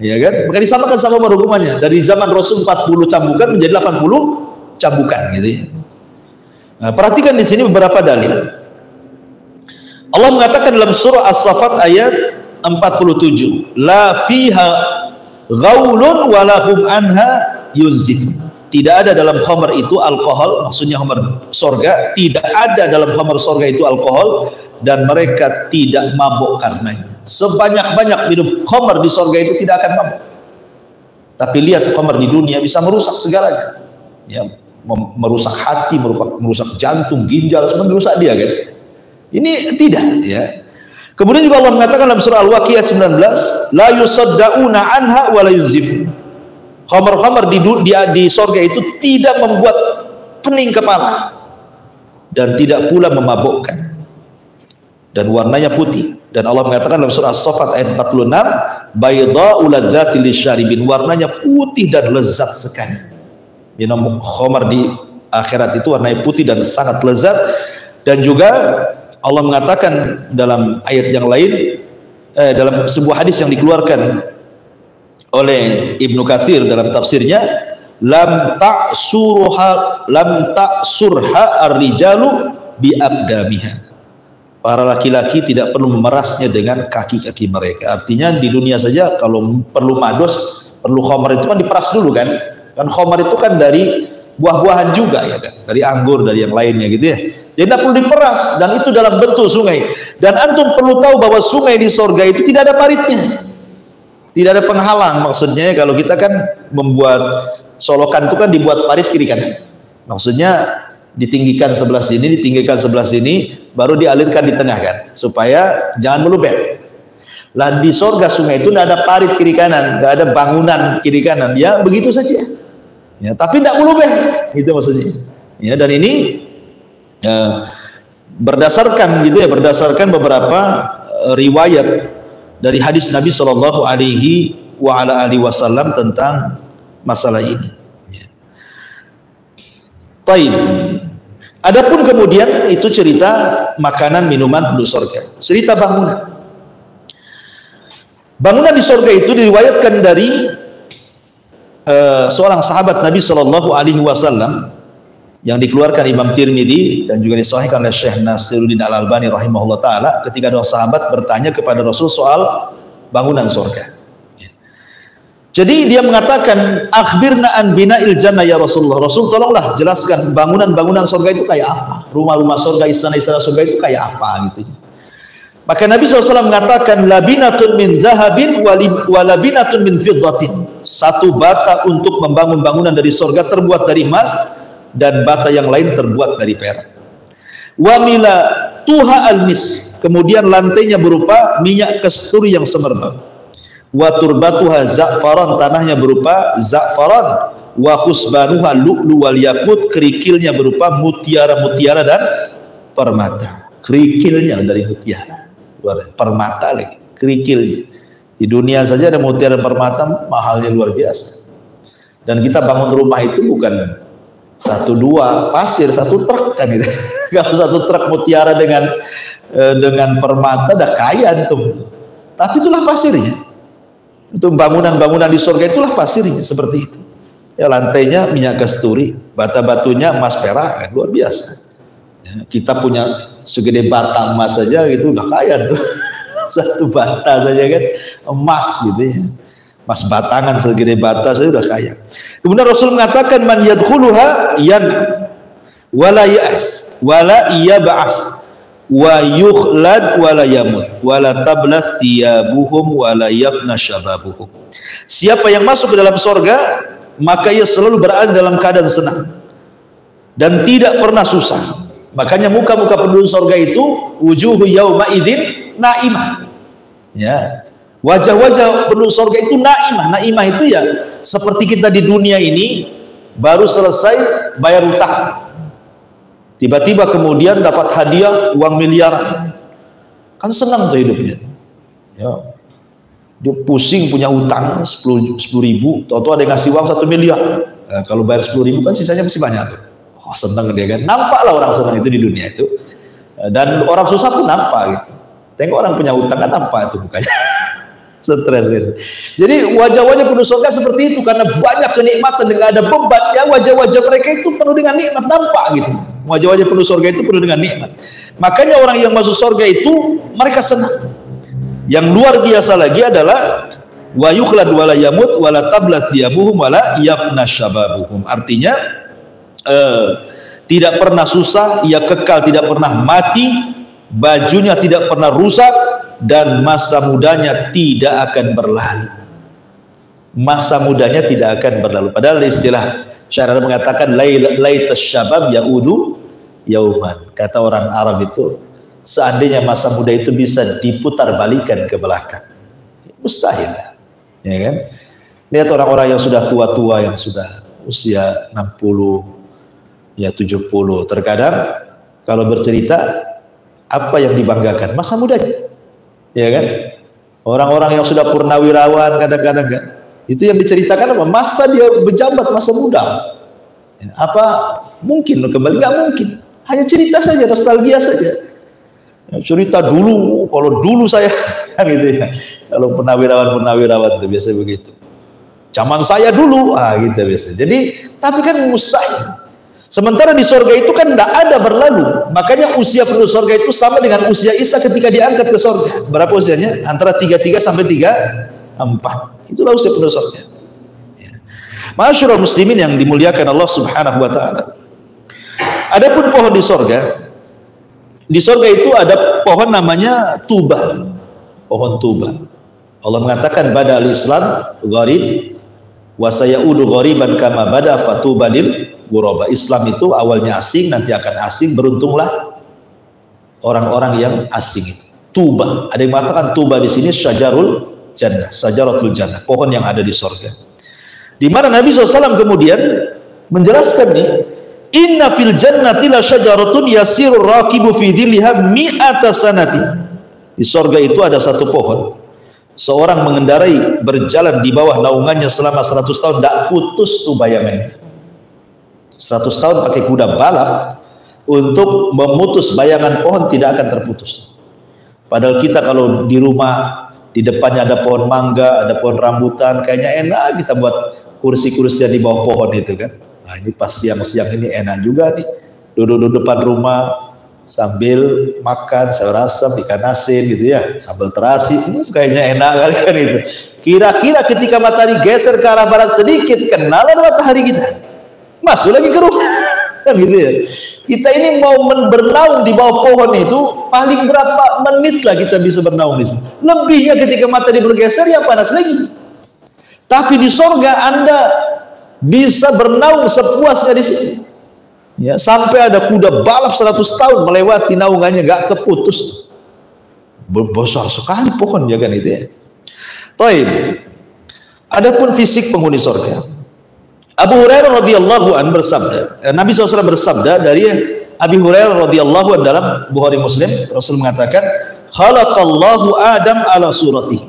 ya kan? Maka disamakan sama Umar hukumannya, dari zaman Rasul 40 cambukan menjadi 80 cambukan, gitu ya. Nah, perhatikan di sini beberapa dalil. Allah mengatakan dalam surah As-Saffat ayat 47, la fiha ghaulun walahum anha yunzifun. Tidak ada dalam khamr itu alkohol, maksudnya khamr sorga, tidak ada dalam khamr sorga itu alkohol, dan mereka tidak mabuk karenanya. Sebanyak-banyak minum khamr di sorga itu tidak akan mabuk. Tapi lihat khamr di dunia bisa merusak segalanya, ya, merusak hati, merusak jantung, ginjal, semua merusak dia, kan? Ini tidak, ya. Kemudian juga Allah mengatakan dalam surah Al-Waqiah 19, la yusaddauna anha wa la yunzifun. Khamr-khamr di sorga itu tidak membuat pening kepala dan tidak pula memabukkan, dan warnanya putih. Dan Allah mengatakan dalam surah As-Saffat ayat 46, baydha'u ladzatil lisyaribin, warnanya putih dan lezat sekali. Minum khamr di akhirat itu warnanya putih dan sangat lezat. Dan juga Allah mengatakan dalam ayat yang lain, dalam sebuah hadis yang dikeluarkan oleh Ibnu Katsir dalam tafsirnya, lam ta'surha ar-rijalu bi abdamiha. Para laki-laki tidak perlu memerasnya dengan kaki-kaki mereka. Artinya di dunia saja kalau perlu mados, perlu khamr itu kan diperas dulu, kan? Kan khamr itu kan dari buah-buahan juga, ya kan? Dari anggur, dari yang lainnya, gitu ya. Jadi tidak perlu diperas, dan itu dalam bentuk sungai. Dan antum perlu tahu bahwa sungai di sorga itu tidak ada paritnya, tidak ada penghalang. Maksudnya kalau kita kan membuat solokan itu kan dibuat parit kiri kanan, maksudnya ditinggikan sebelah sini, ditinggikan sebelah sini, baru dialirkan di tengah, kan, supaya jangan melubet. Lah di sorga sungai itu tidak ada parit kiri kanan, tidak ada bangunan kiri kanan, ya begitu saja, ya, tapi tidak melubet, gitu maksudnya, ya. Dan ini berdasarkan, gitu ya, berdasarkan beberapa riwayat dari hadis Nabi Shallallahu Alaihi Wasallam tentang masalah ini. Taib. Adapun kemudian itu cerita makanan minuman penduduk surga, cerita bangunan. Bangunan di surga itu diriwayatkan dari seorang sahabat Nabi Shallallahu Alaihi Wasallam yang dikeluarkan Imam Tirmidzi dan juga disahihkan oleh Syekh Nasiruddin Al-Albani rahimahullah taala, ketika dua sahabat bertanya kepada Rasul soal bangunan surga. Jadi dia mengatakan, akhbirna an bina'il jannah ya Rasulullah. Rasul, tolonglah jelaskan bangunan-bangunan surga itu kayak apa, rumah-rumah surga, istana-istana surga itu kayak apa, gitu. Maka Nabi SAW mengatakan, labinatun min zahabin wa labinatun min fiddatin. Satu bata untuk membangun bangunan dari surga terbuat dari emas, dan bata yang lain terbuat dari perak. Wa mila tuha al-mis, kemudian lantainya berupa minyak kasturi yang semerbak. Wa turbatuha za'faran, tanahnya berupa za'faran. Wa khusbanuha lu'lu wal yakut, kerikilnya berupa mutiara-mutiara dan permata. Kerikilnya dari mutiara, permata lagi, kerikilnya. Di dunia saja ada mutiara dan permata, mahalnya luar biasa. Dan kita bangun rumah itu bukan satu dua pasir, satu truk, kan itu. Kalau satu truk mutiara dengan permata dah kaya itu. Tapi itulah pasirnya. Untuk bangunan-bangunan di surga itulah pasirnya seperti itu. Ya, lantainya minyak kasturi, bata-batunya emas perak, kan, luar biasa. Ya, kita punya segede bata emas saja gitu udah kaya tuh. Satu bata saja kan emas, gitu ya. Emas batangan segede bata saja udah kaya. Kemudian Rasul mengatakan, man yadkhuluha yan wala ya'as wala yab'as wa yukhlad wala yamut wala tablas thiyabuhum wala yafna syababuhum. Siapa yang masuk ke dalam surga, maka ia selalu berada dalam keadaan senang dan tidak pernah susah. Makanya muka-muka penduduk surga itu wujuhu yauma idzin naimah. Ya. Wajah-wajah penduduk surga itu naimah. Naimah itu ya seperti kita di dunia ini baru selesai bayar utang, tiba-tiba kemudian dapat hadiah uang miliaran, kan senang tuh hidupnya. Ya, dia pusing punya utang 10 ribu, tahu-tahu ada yang ngasih uang 1 miliar. Nah, kalau bayar 10 ribu kan sisanya masih banyak tuh. Oh, senang dia kan. Nampaklah orang senang itu di dunia itu. Dan orang susah pun nampak gitu. Tengok orang punya utang kan nampak itu mukanya. Stres gitu. Jadi wajah-wajah penduduk surga seperti itu, karena banyak kenikmatan dan ada beban. Ya, wajah-wajah mereka itu penuh dengan nikmat, nampak gitu. Wajah-wajah penduduk surga itu penuh dengan nikmat. Makanya orang yang masuk surga itu mereka senang. Yang luar biasa lagi adalah wa yukhlad wala yamut wala tabla thiyabuhum wala yafna syababuhum. Artinya tidak pernah susah, ia kekal tidak pernah mati, bajunya tidak pernah rusak, dan masa mudanya tidak akan berlalu. Masa mudanya tidak akan berlalu. Padahal istilah syarah mengatakan laitas syabab yaudu yauman. Kata orang Arab itu, seandainya masa muda itu bisa diputar balikan ke belakang, mustahil, ya kan? Lihat orang-orang yang sudah tua-tua, yang sudah usia 60, ya 70, terkadang kalau bercerita apa yang dibanggakan? Masa mudanya, ya kan? Orang-orang yang sudah purnawirawan kadang-kadang kan, itu yang diceritakan apa? Masa dia berjabat masa muda. Apa mungkin kembali? Nggak mungkin. Hanya cerita saja, nostalgia saja. Cerita dulu, kalau dulu saya kan gitu ya. Kalau purnawirawan itu biasa begitu. Zaman saya dulu, gitu biasa. Jadi, tapi kan mustahil. Sementara di surga itu kan tidak ada berlalu. Makanya usia penduduk surga itu sama dengan usia Isa ketika diangkat ke surga. Berapa usianya? Antara 33 sampai 34. Itulah usia penduduk surga. Ya. Masyaallah muslimin yang dimuliakan Allah Subhanahu wa taala. Adapun pohon di surga, di surga itu ada pohon namanya tuba. Pohon tuba. Allah mengatakan bada al-Islam gharib wa sayaudu ghariban kama bada fatuba lil ghuraba. Islam itu awalnya asing, nanti akan asing, beruntunglah orang-orang yang asing itu. Tuba. Ada yang mengatakan tuba di sini syajarul jannah, syajaratul jannah, pohon yang ada di surga. Di mana Nabi SAW kemudian menjelaskan nih, inna fil jannati la syajaratun yasirur raqibu fi dhilliha mi'ata sanatin. Di surga itu ada satu pohon, seorang mengendarai berjalan di bawah naungannya selama 100 tahun tidak putus tuh bayangannya. 100 tahun pakai kuda balap untuk memutus bayangan pohon tidak akan terputus. Padahal kita kalau di rumah di depannya ada pohon mangga, ada pohon rambutan, kayaknya enak kita buat kursi-kursi di bawah pohon itu kan. Nah, ini pas siang-siang ini enak juga nih, duduk depan rumah sambil makan sayur asam, ikan asin gitu ya, sambal terasi, kayaknya enak kali kan itu. Kira-kira ketika matahari geser ke arah barat sedikit, kenalan matahari kita, masuk lagi ke rumah, kan gitu ya. Kita ini mau bernaung di bawah pohon itu, paling berapa menit lah kita bisa bernaung di sini. Lebihnya ketika matahari bergeser ya panas lagi. Tapi di surga Anda bisa bernaung sepuasnya di sini. Ya, sampai ada kuda balap 100 tahun melewati naungannya gak keputus. Besar sekali pohon ya kan itu ya. Taib. Adapun fisik penghuni surga, Abu Hurairah radhiyallahu an bersabda, Nabi SAW bersabda dari Abi Hurairah radhiyallahu an dalam Bukhari Muslim, Rasul mengatakan, khalaqallahu Adam ala suratihi,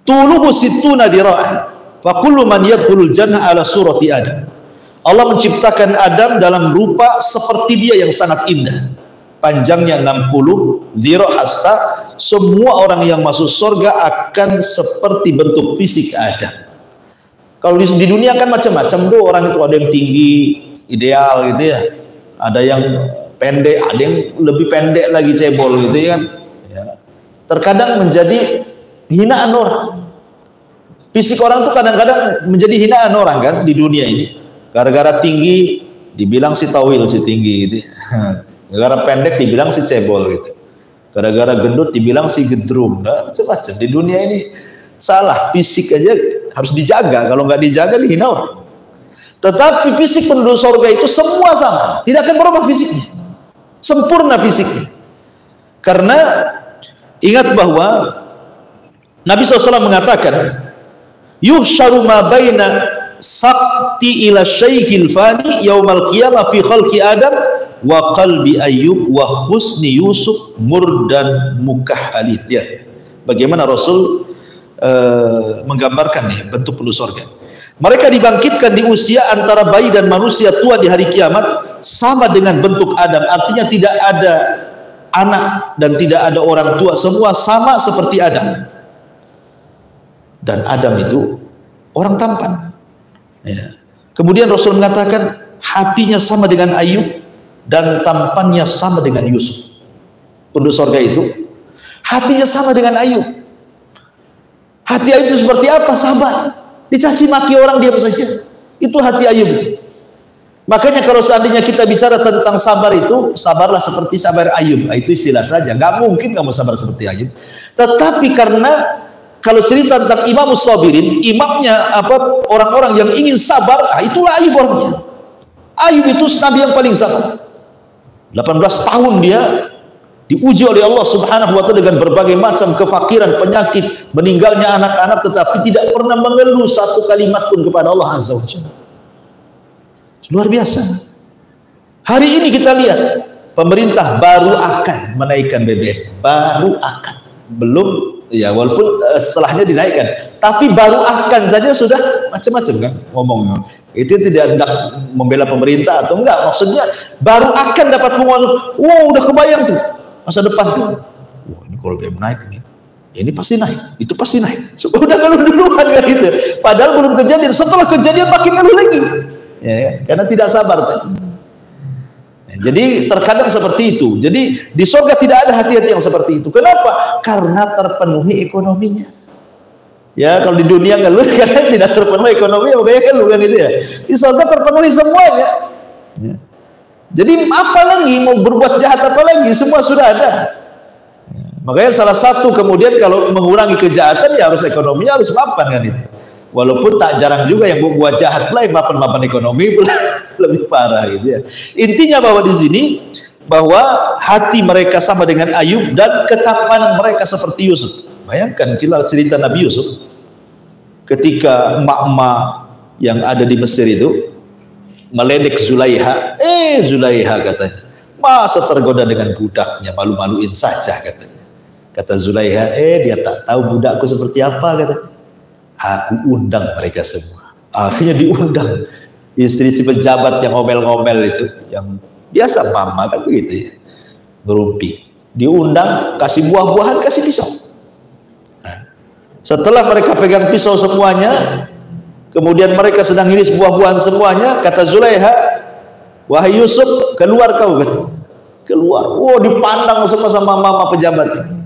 tuluhu sittuna dira'ah, fa kullu man yadkhulul jannah ala surati Adam. Allah menciptakan Adam dalam rupa seperti dia yang sangat indah, panjangnya 60 dhira' hasta, semua orang yang masuk surga akan seperti bentuk fisik Adam. Kalau di dunia kan macam-macam tuh orang itu, ada yang tinggi ideal gitu ya, ada yang pendek, ada yang lebih pendek lagi cebol gitu ya kan ya. Terkadang menjadi hinaan orang. Fisik orang tuh kadang-kadang menjadi hinaan orang kan di dunia ini. Gara-gara tinggi dibilang si tawil, si tinggi gitu. Gara-gara pendek dibilang si cebol gitu. Gara-gara gendut dibilang si gedrum. Nah, macam-macam di dunia ini. Salah, fisik aja harus dijaga, kalau nggak dijaga dihina orang. Tetapi fisik penduduk surga itu semua sama, tidak akan berubah fisiknya, sempurna fisiknya. Karena ingat bahwa Nabi SAW mengatakan, yuhsyaru ma baina sakti ila syaikhil fani yaumal qiyamah fi khalqi Adam wa qalbi Ayyub wa husni Yusuf murdan mukahhalid. Ya, bagaimana Rasul menggambarkan nih bentuk penduduk surga. Mereka dibangkitkan di usia antara bayi dan manusia tua di hari kiamat sama dengan bentuk Adam. Artinya tidak ada anak dan tidak ada orang tua, semua sama seperti Adam. Dan Adam itu orang tampan. Ya. Kemudian Rasul mengatakan hatinya sama dengan Ayub dan tampannya sama dengan Yusuf. Penduduk surga itu hatinya sama dengan Ayub. Hati Ayub itu seperti apa? Sabar. Dicaci maki orang diam saja. Itu hati Ayub itu. Makanya kalau seandainya kita bicara tentang sabar itu, sabarlah seperti sabar Ayub. Nah, itu istilah saja. Nggak mungkin kamu sabar seperti Ayub. Tetapi karena kalau cerita tentang Imam Sabirin, imamnya apa, orang-orang yang ingin sabar, nah itulah Ayub orangnya. Ayub itu nabi yang paling sabar. 18 tahun dia diuji oleh Allah Subhanahu wa ta'ala dengan berbagai macam kefakiran, penyakit, meninggalnya anak-anak, tetapi tidak pernah mengeluh satu kalimat pun kepada Allah Azza wa Jalla. Luar biasa. Hari ini kita lihat pemerintah baru akan menaikkan BBM, baru akan, belum ya, walaupun setelahnya dinaikkan, tapi baru akan saja sudah macam-macam kan ngomongnya. Itu tidak hendak membela pemerintah atau enggak, maksudnya baru akan dapat pengumuman. Wow, udah kebayang tuh masa depan tuh. Wah, ini kalau BBM naik nih, ini pasti naik, itu pasti naik. Udah ngeluh duluan kan gitu. Padahal belum kejadian, setelah kejadian makin ngeluh lagi. Ya, karena tidak sabar tadi. Jadi terkadang seperti itu. Jadi di surga tidak ada hati-hati yang seperti itu. Kenapa? Karena terpenuhi ekonominya. Ya, kalau di dunia ngeluh karena tidak terpenuhi ekonominya, makanya ngeluh kan itu ya. Di surga terpenuhi semuanya. Ya. Jadi apa lagi mau berbuat jahat apa lagi? Semua sudah ada. Ya. Makanya salah satu kemudian kalau mengurangi kejahatan ya harus ekonominya harus mapan kan itu. Walaupun tak jarang juga yang buat jahat lah yang mapan-mapan ekonomi lebih parah gitu ya. Intinya bahwa di sini bahwa hati mereka sama dengan Ayub dan ketampanan mereka seperti Yusuf. Bayangkan kita cerita Nabi Yusuf ketika emak-emak yang ada di Mesir itu meledek Zulaiha. Zulaiha katanya, masa tergoda dengan budaknya, malu-maluin saja katanya. Kata Zulaiha, dia tak tahu budakku seperti apa katanya. Aku undang mereka semua. Akhirnya diundang istri si pejabat yang ngomel-ngomel itu, yang biasa mama kan begitu ya, ngerumpi. Diundang, kasih buah-buahan, kasih pisau. Nah, setelah mereka pegang pisau semuanya, kemudian mereka sedang iris buah-buahan semuanya, kata Zulaiha, wahai Yusuf, keluar kau kata. Keluar. Oh, dipandang sama mama pejabat itu.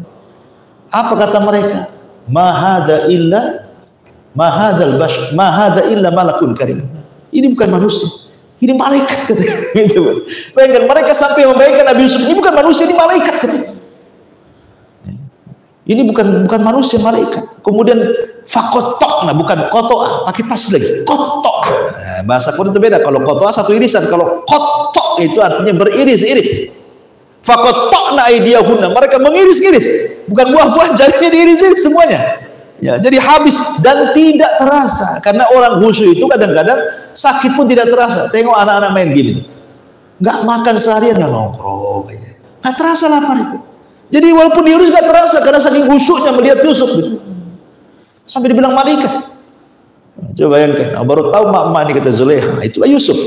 Apa kata mereka? Mahada illa malakun karim. Ini bukan manusia, ini malaikat katanya. Gitu. Bayangkan mereka sampai membayangkan Nabi Yusuf ini bukan manusia, ini malaikat katanya. Ini bukan manusia, malaikat. Kemudian fakotokna, bukan kotoa, pakai tas lagi. Kotok. Nah, bahasa Quran itu beda. Kalau kotoa satu irisan, kalau kotok itu artinya beriris-iris. Fakotokna aidiyahunna, mereka mengiris-iris. Bukan buah-buah, jadinya diiris-iris semuanya. Ya, jadi habis dan tidak terasa, karena orang khusyuk itu kadang-kadang sakit pun tidak terasa. Tengok anak-anak main game itu, nggak makan seharian nggak nongkrong, nggak terasa lapar itu. Jadi walaupun diurus nggak terasa karena saking khusyuknya melihat Yusuf gitu, sampai dibilang malaikat. Nah, coba bayangkan, baru tahu mak-mak ini kata Zulaiha, itulah Yusuf.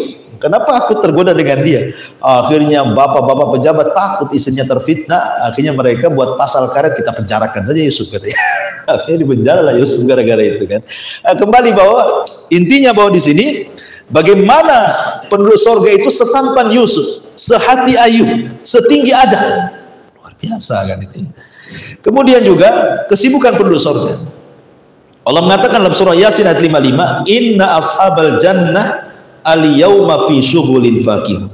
Kenapa aku tergoda dengan dia? Akhirnya bapak-bapak pejabat takut istrinya terfitnah. Akhirnya mereka buat pasal karet, kita penjarakan saja Yusuf katanya. Akhirnya dipenjara lah Yusuf gara-gara itu kan. Kembali bahwa intinya bahwa di sini bagaimana penduduk surga itu setampan Yusuf, sehati Ayub, setinggi Adam. Luar biasa kan itu. Kemudian juga kesibukan penduduk surga. Allah mengatakan dalam surah Yasin ayat 55, "Inna ashabal jannah al-yawma fi syughulin faqih."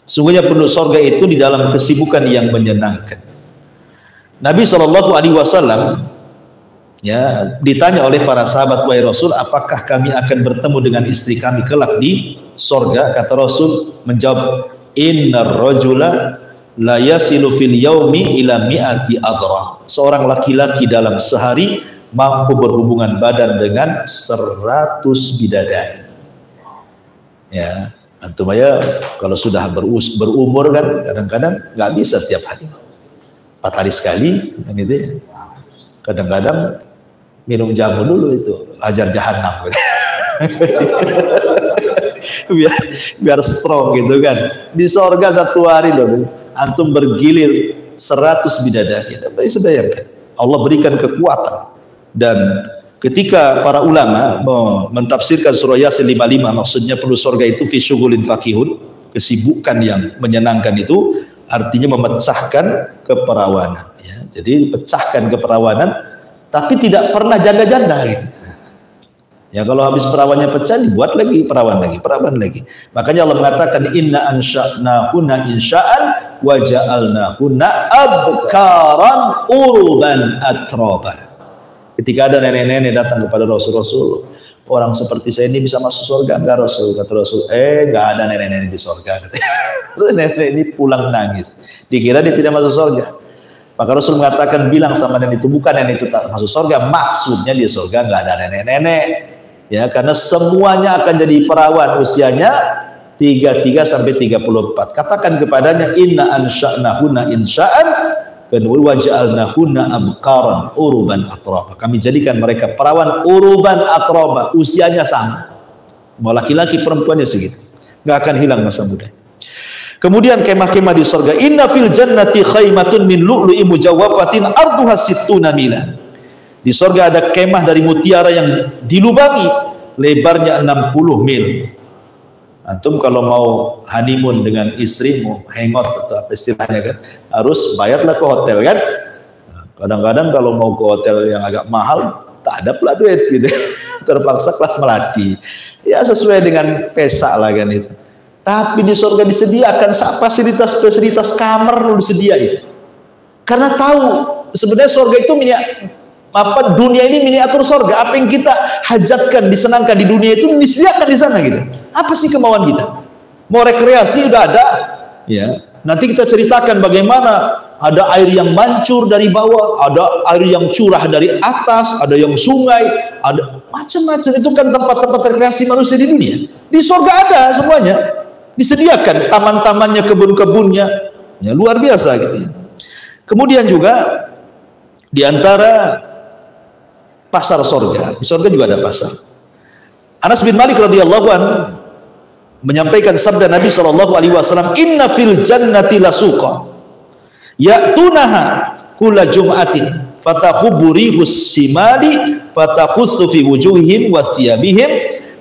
Sungguhnya penduduk surga itu di dalam kesibukan yang menyenangkan. Nabi SAW ya ditanya oleh para sahabat, wahai Rasul, apakah kami akan bertemu dengan istri kami kelak di surga? Kata Rasul menjawab, innar rajula la yasilu fil yaumi ila mi'ati adra. Seorang laki-laki dalam sehari mampu berhubungan badan dengan 100 bidadari. Ya, antum aja kalau sudah berumur kan kadang-kadang nggak bisa setiap hari, 4 hari sekali kan gitu ya. Kadang-kadang minum jamu dulu itu ajar jahanam gitu. biar strong gitu kan. Di sorga 1 hari loh antum bergilir 100 bidadari. Bisa bayangkan Allah berikan kekuatan. Dan ketika para ulama mentafsirkan surah Yasin 55, maksudnya penduduk surga itu fi syughulin fakihun, kesibukan yang menyenangkan itu artinya memecahkan keperawanan ya. Jadi pecahkan keperawanan tapi tidak pernah janda-janda gitu. Ya kalau habis perawannya pecah dibuat lagi perawan lagi. Makanya Allah mengatakan inna ansha'nahunna insha'an wa ja'alnahunna abkaran urban atraba. Ketika ada nenek-nenek datang kepada Rasul, orang seperti saya ini bisa masuk surga enggak Rasul? Kata Rasul, enggak ada nenek-nenek di surga. Nenek ini pulang nangis. Dikira dia tidak masuk surga. Maka Rasul mengatakan bilang sama nenek itu, bukan nenek itu tak masuk surga, maksudnya di surga enggak ada nenek-nenek. Ya, karena semuanya akan jadi perawan usianya 33 sampai 34. Katakan kepadanya inna ansha'nahunna insha'an wa ja'alnahunna abqaran uruban atraba. Kami jadikan mereka perawan uruban atraba, usianya sama. Mau laki-laki perempuannya segitu. Enggak akan hilang masa mudanya. Kemudian kemah-kemah di surga, inna fil jannati khaymatun min lu'lu'in mujawwafatin arduha sittuna milan. Di surga ada kemah dari mutiara yang dilubangi, lebarnya 60 mil. Antum kalau mau honeymoon dengan istrimu, hangout atau apa istilahnya kan, harus bayarlah ke hotel kan. Kadang-kadang kalau mau ke hotel yang agak mahal, tak ada pula duit gitu. Terpaksa kelas melati. Ya sesuai dengan pesa lah kan itu. Tapi di surga disediakan fasilitas kamar lu disediain. Karena tahu sebenarnya surga itu dunia ini miniatur surga. Apa yang kita hajatkan, disenangkan di dunia itu disediakan di sana gitu. Apa sih kemauan kita? Mau rekreasi udah ada, ya. Nanti kita ceritakan bagaimana ada air yang mancur dari bawah, ada air yang curah dari atas, ada yang sungai, ada macam-macam. Itu kan tempat-tempat rekreasi manusia di dunia. Di surga ada semuanya, disediakan taman-tamannya, kebun-kebunnya, ya luar biasa gitu. Kemudian juga di antara pasar surga, di surga juga ada pasar. Anas bin Malik radhiyallahu anhu menyampaikan sabda Nabi SAW, inna fil jannati lasuqa ya'tunaha kulla jum'atin fatakhubburihus simali fatakhussu fi wujuhihim wa thiyabihim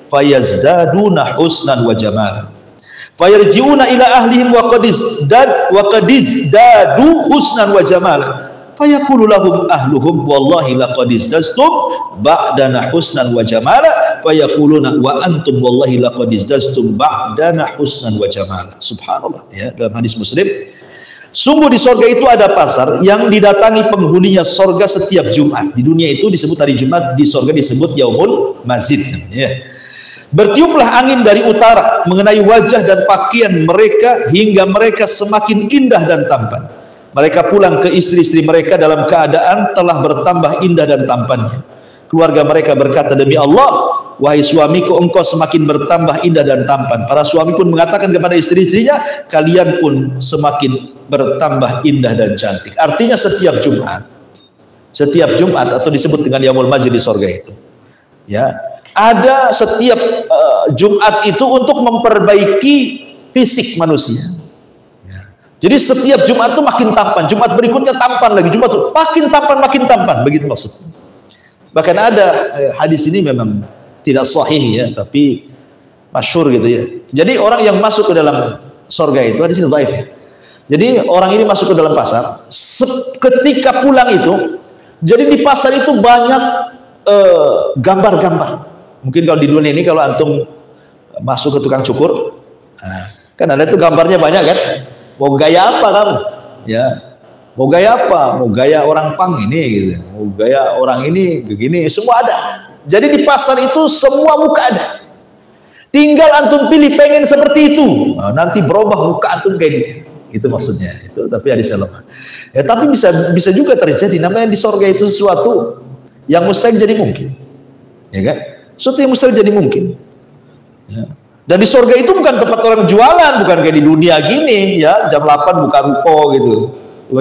fayazdaduna husnan wa jamala fayarji'una ila ahlihim wa qadizdadu husnan wa jamala fayaqulu lahum ahluhum wallahi laqad izdastum ba'dana husnan wa jamala fayaquluna wa antum wallahi laqad izdastum ba'dana husnan wa jamala. Subhanallah ya, dalam hadis Muslim, sungguh di surga itu ada pasar yang didatangi penghuninya surga setiap Jumat. Di dunia itu disebut hari Jumat, di surga disebut Yaumul Mazid ya. Bertiuplah angin dari utara mengenai wajah dan pakaian mereka hingga mereka semakin indah dan tampan. Mereka pulang ke istri-istri mereka dalam keadaan telah bertambah indah dan tampannya. Keluarga mereka berkata, demi Allah, wahai suamiku, engkau semakin bertambah indah dan tampan. Para suami pun mengatakan kepada istri-istrinya, kalian pun semakin bertambah indah dan cantik. Artinya setiap Jumat atau disebut dengan Yaumul Majid di surga itu, ya, ada setiap Jumat itu untuk memperbaiki fisik manusia. Jadi setiap Jumat itu makin tampan, Jumat berikutnya tampan lagi, Jumat itu makin tampan, begitu maksudnya. Bahkan ada hadis ini memang tidak sahih ya, tapi masyhur gitu ya. Jadi orang yang masuk ke dalam surga itu, hadis ini dhaif ya. Jadi orang ini masuk ke dalam pasar, ketika pulang itu, jadi di pasar itu banyak gambar-gambar. Mungkin kalau di dunia ini kalau antum masuk ke tukang cukur, kan ada itu gambarnya banyak kan. Mau gaya apa kamu? Ya, mau gaya apa? Mau gaya orang pang ini gitu. Mau gaya orang ini begini, semua ada. Jadi di pasar itu semua muka ada. Tinggal antum pilih pengen seperti itu. Nah, nanti berubah muka antum kayak gitu. Itu maksudnya. Itu tapi hadis lemah. Ya, tapi bisa juga terjadi. Namanya di surga itu sesuatu yang mustahil jadi mungkin. Ya kan? Sesuatu yang mustahil jadi mungkin. Ya. Dan di surga itu bukan tempat orang jualan, bukan kayak di dunia gini ya, jam 8 buka ruko gitu,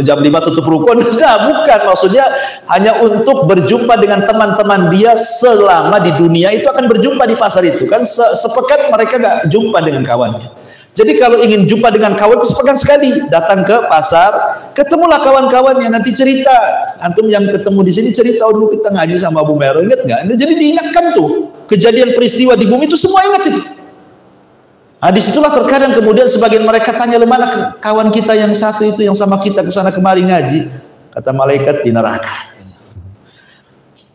jam 5 tutup ruko. Nah, bukan, maksudnya hanya untuk berjumpa dengan teman-teman dia selama di dunia itu akan berjumpa di pasar itu kan, sepekan mereka gak jumpa dengan kawannya. Jadi kalau ingin jumpa dengan kawan itu sepekan sekali, datang ke pasar, ketemulah kawan-kawannya, nanti cerita. Antum yang ketemu di sini cerita, oh dulu kita ngaji sama Abu Mero, ingat nggak? Jadi diingatkan tuh kejadian peristiwa di bumi itu semua ingat itu. Nah, disitulah terkadang kemudian sebagian mereka tanya, mana kawan kita yang satu itu yang sama kita kesana kemari ngaji? Kata malaikat, di neraka.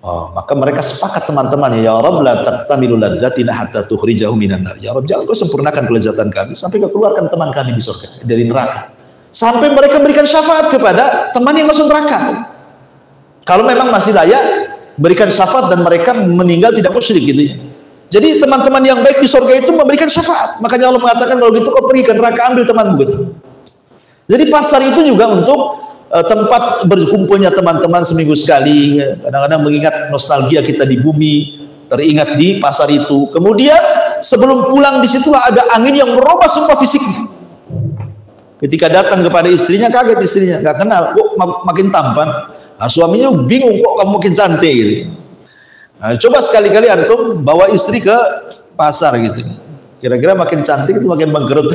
Oh, maka mereka sepakat teman-teman, ya Rabb la taqtamilu ladzatina hatta tukhrijahu minan nar. Ya Rabb, jangan kau sempurnakan kelezatan kami sampai kau keluarkan teman kami di surga dari neraka. Sampai mereka berikan syafaat kepada teman yang masuk neraka. Kalau memang masih layak berikan syafaat dan mereka meninggal tidak musyrik gitu ya. Jadi teman-teman yang baik di surga itu memberikan syafaat. Makanya Allah mengatakan, kalau gitu kau pergi ke neraka, ambil temanmu gitu. Jadi pasar itu juga untuk tempat berkumpulnya teman-teman seminggu sekali. Kadang-kadang mengingat nostalgia kita di bumi, teringat di pasar itu. Kemudian sebelum pulang disitulah ada angin yang merubah semua fisiknya. Ketika datang kepada istrinya, kaget istrinya, nggak kenal, kok makin tampan. Nah, suaminya bingung, kok kamu makin cantik gitu. Nah, coba sekali-kali antum bawa istri ke pasar gitu, kira-kira makin cantik itu makin bangkrut.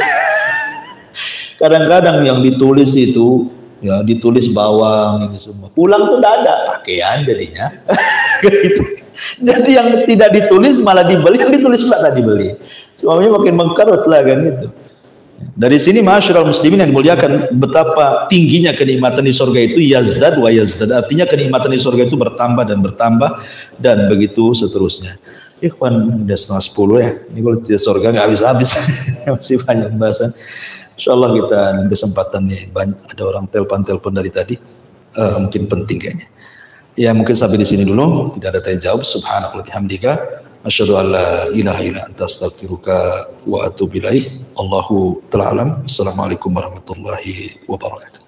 Kadang-kadang yang ditulis itu ya ditulis bawang ini semua, pulang tuh udah ada pakaian jadinya. Gitu. Jadi yang tidak ditulis malah dibeli, yang ditulis pula tak dibeli, suaminya makin bangkrut lah kan gitu. Dari sini masyarul muslimin yang dimuliakan, betapa tingginya kenikmatan di surga itu, yazdad wa yazdad, artinya kenikmatan di surga itu bertambah dan bertambah dan begitu seterusnya. Ikhwan, udah 9:30 ya, ini kalau di surga nggak habis-habis. Masih banyak pembahasan. Insyaallah kita kesempatan nih, banyak ada orang telepon dari tadi, mungkin penting kayaknya. Ya mungkin sampai di sini dulu, tidak ada tanya jawab. Subhanallah bihamdika, asyhadu an la ilaha illa anta astaghfiruka wa atubu ilaik. Allahu ta'ala alam. Assalamualaikum warahmatullahi wabarakatuh.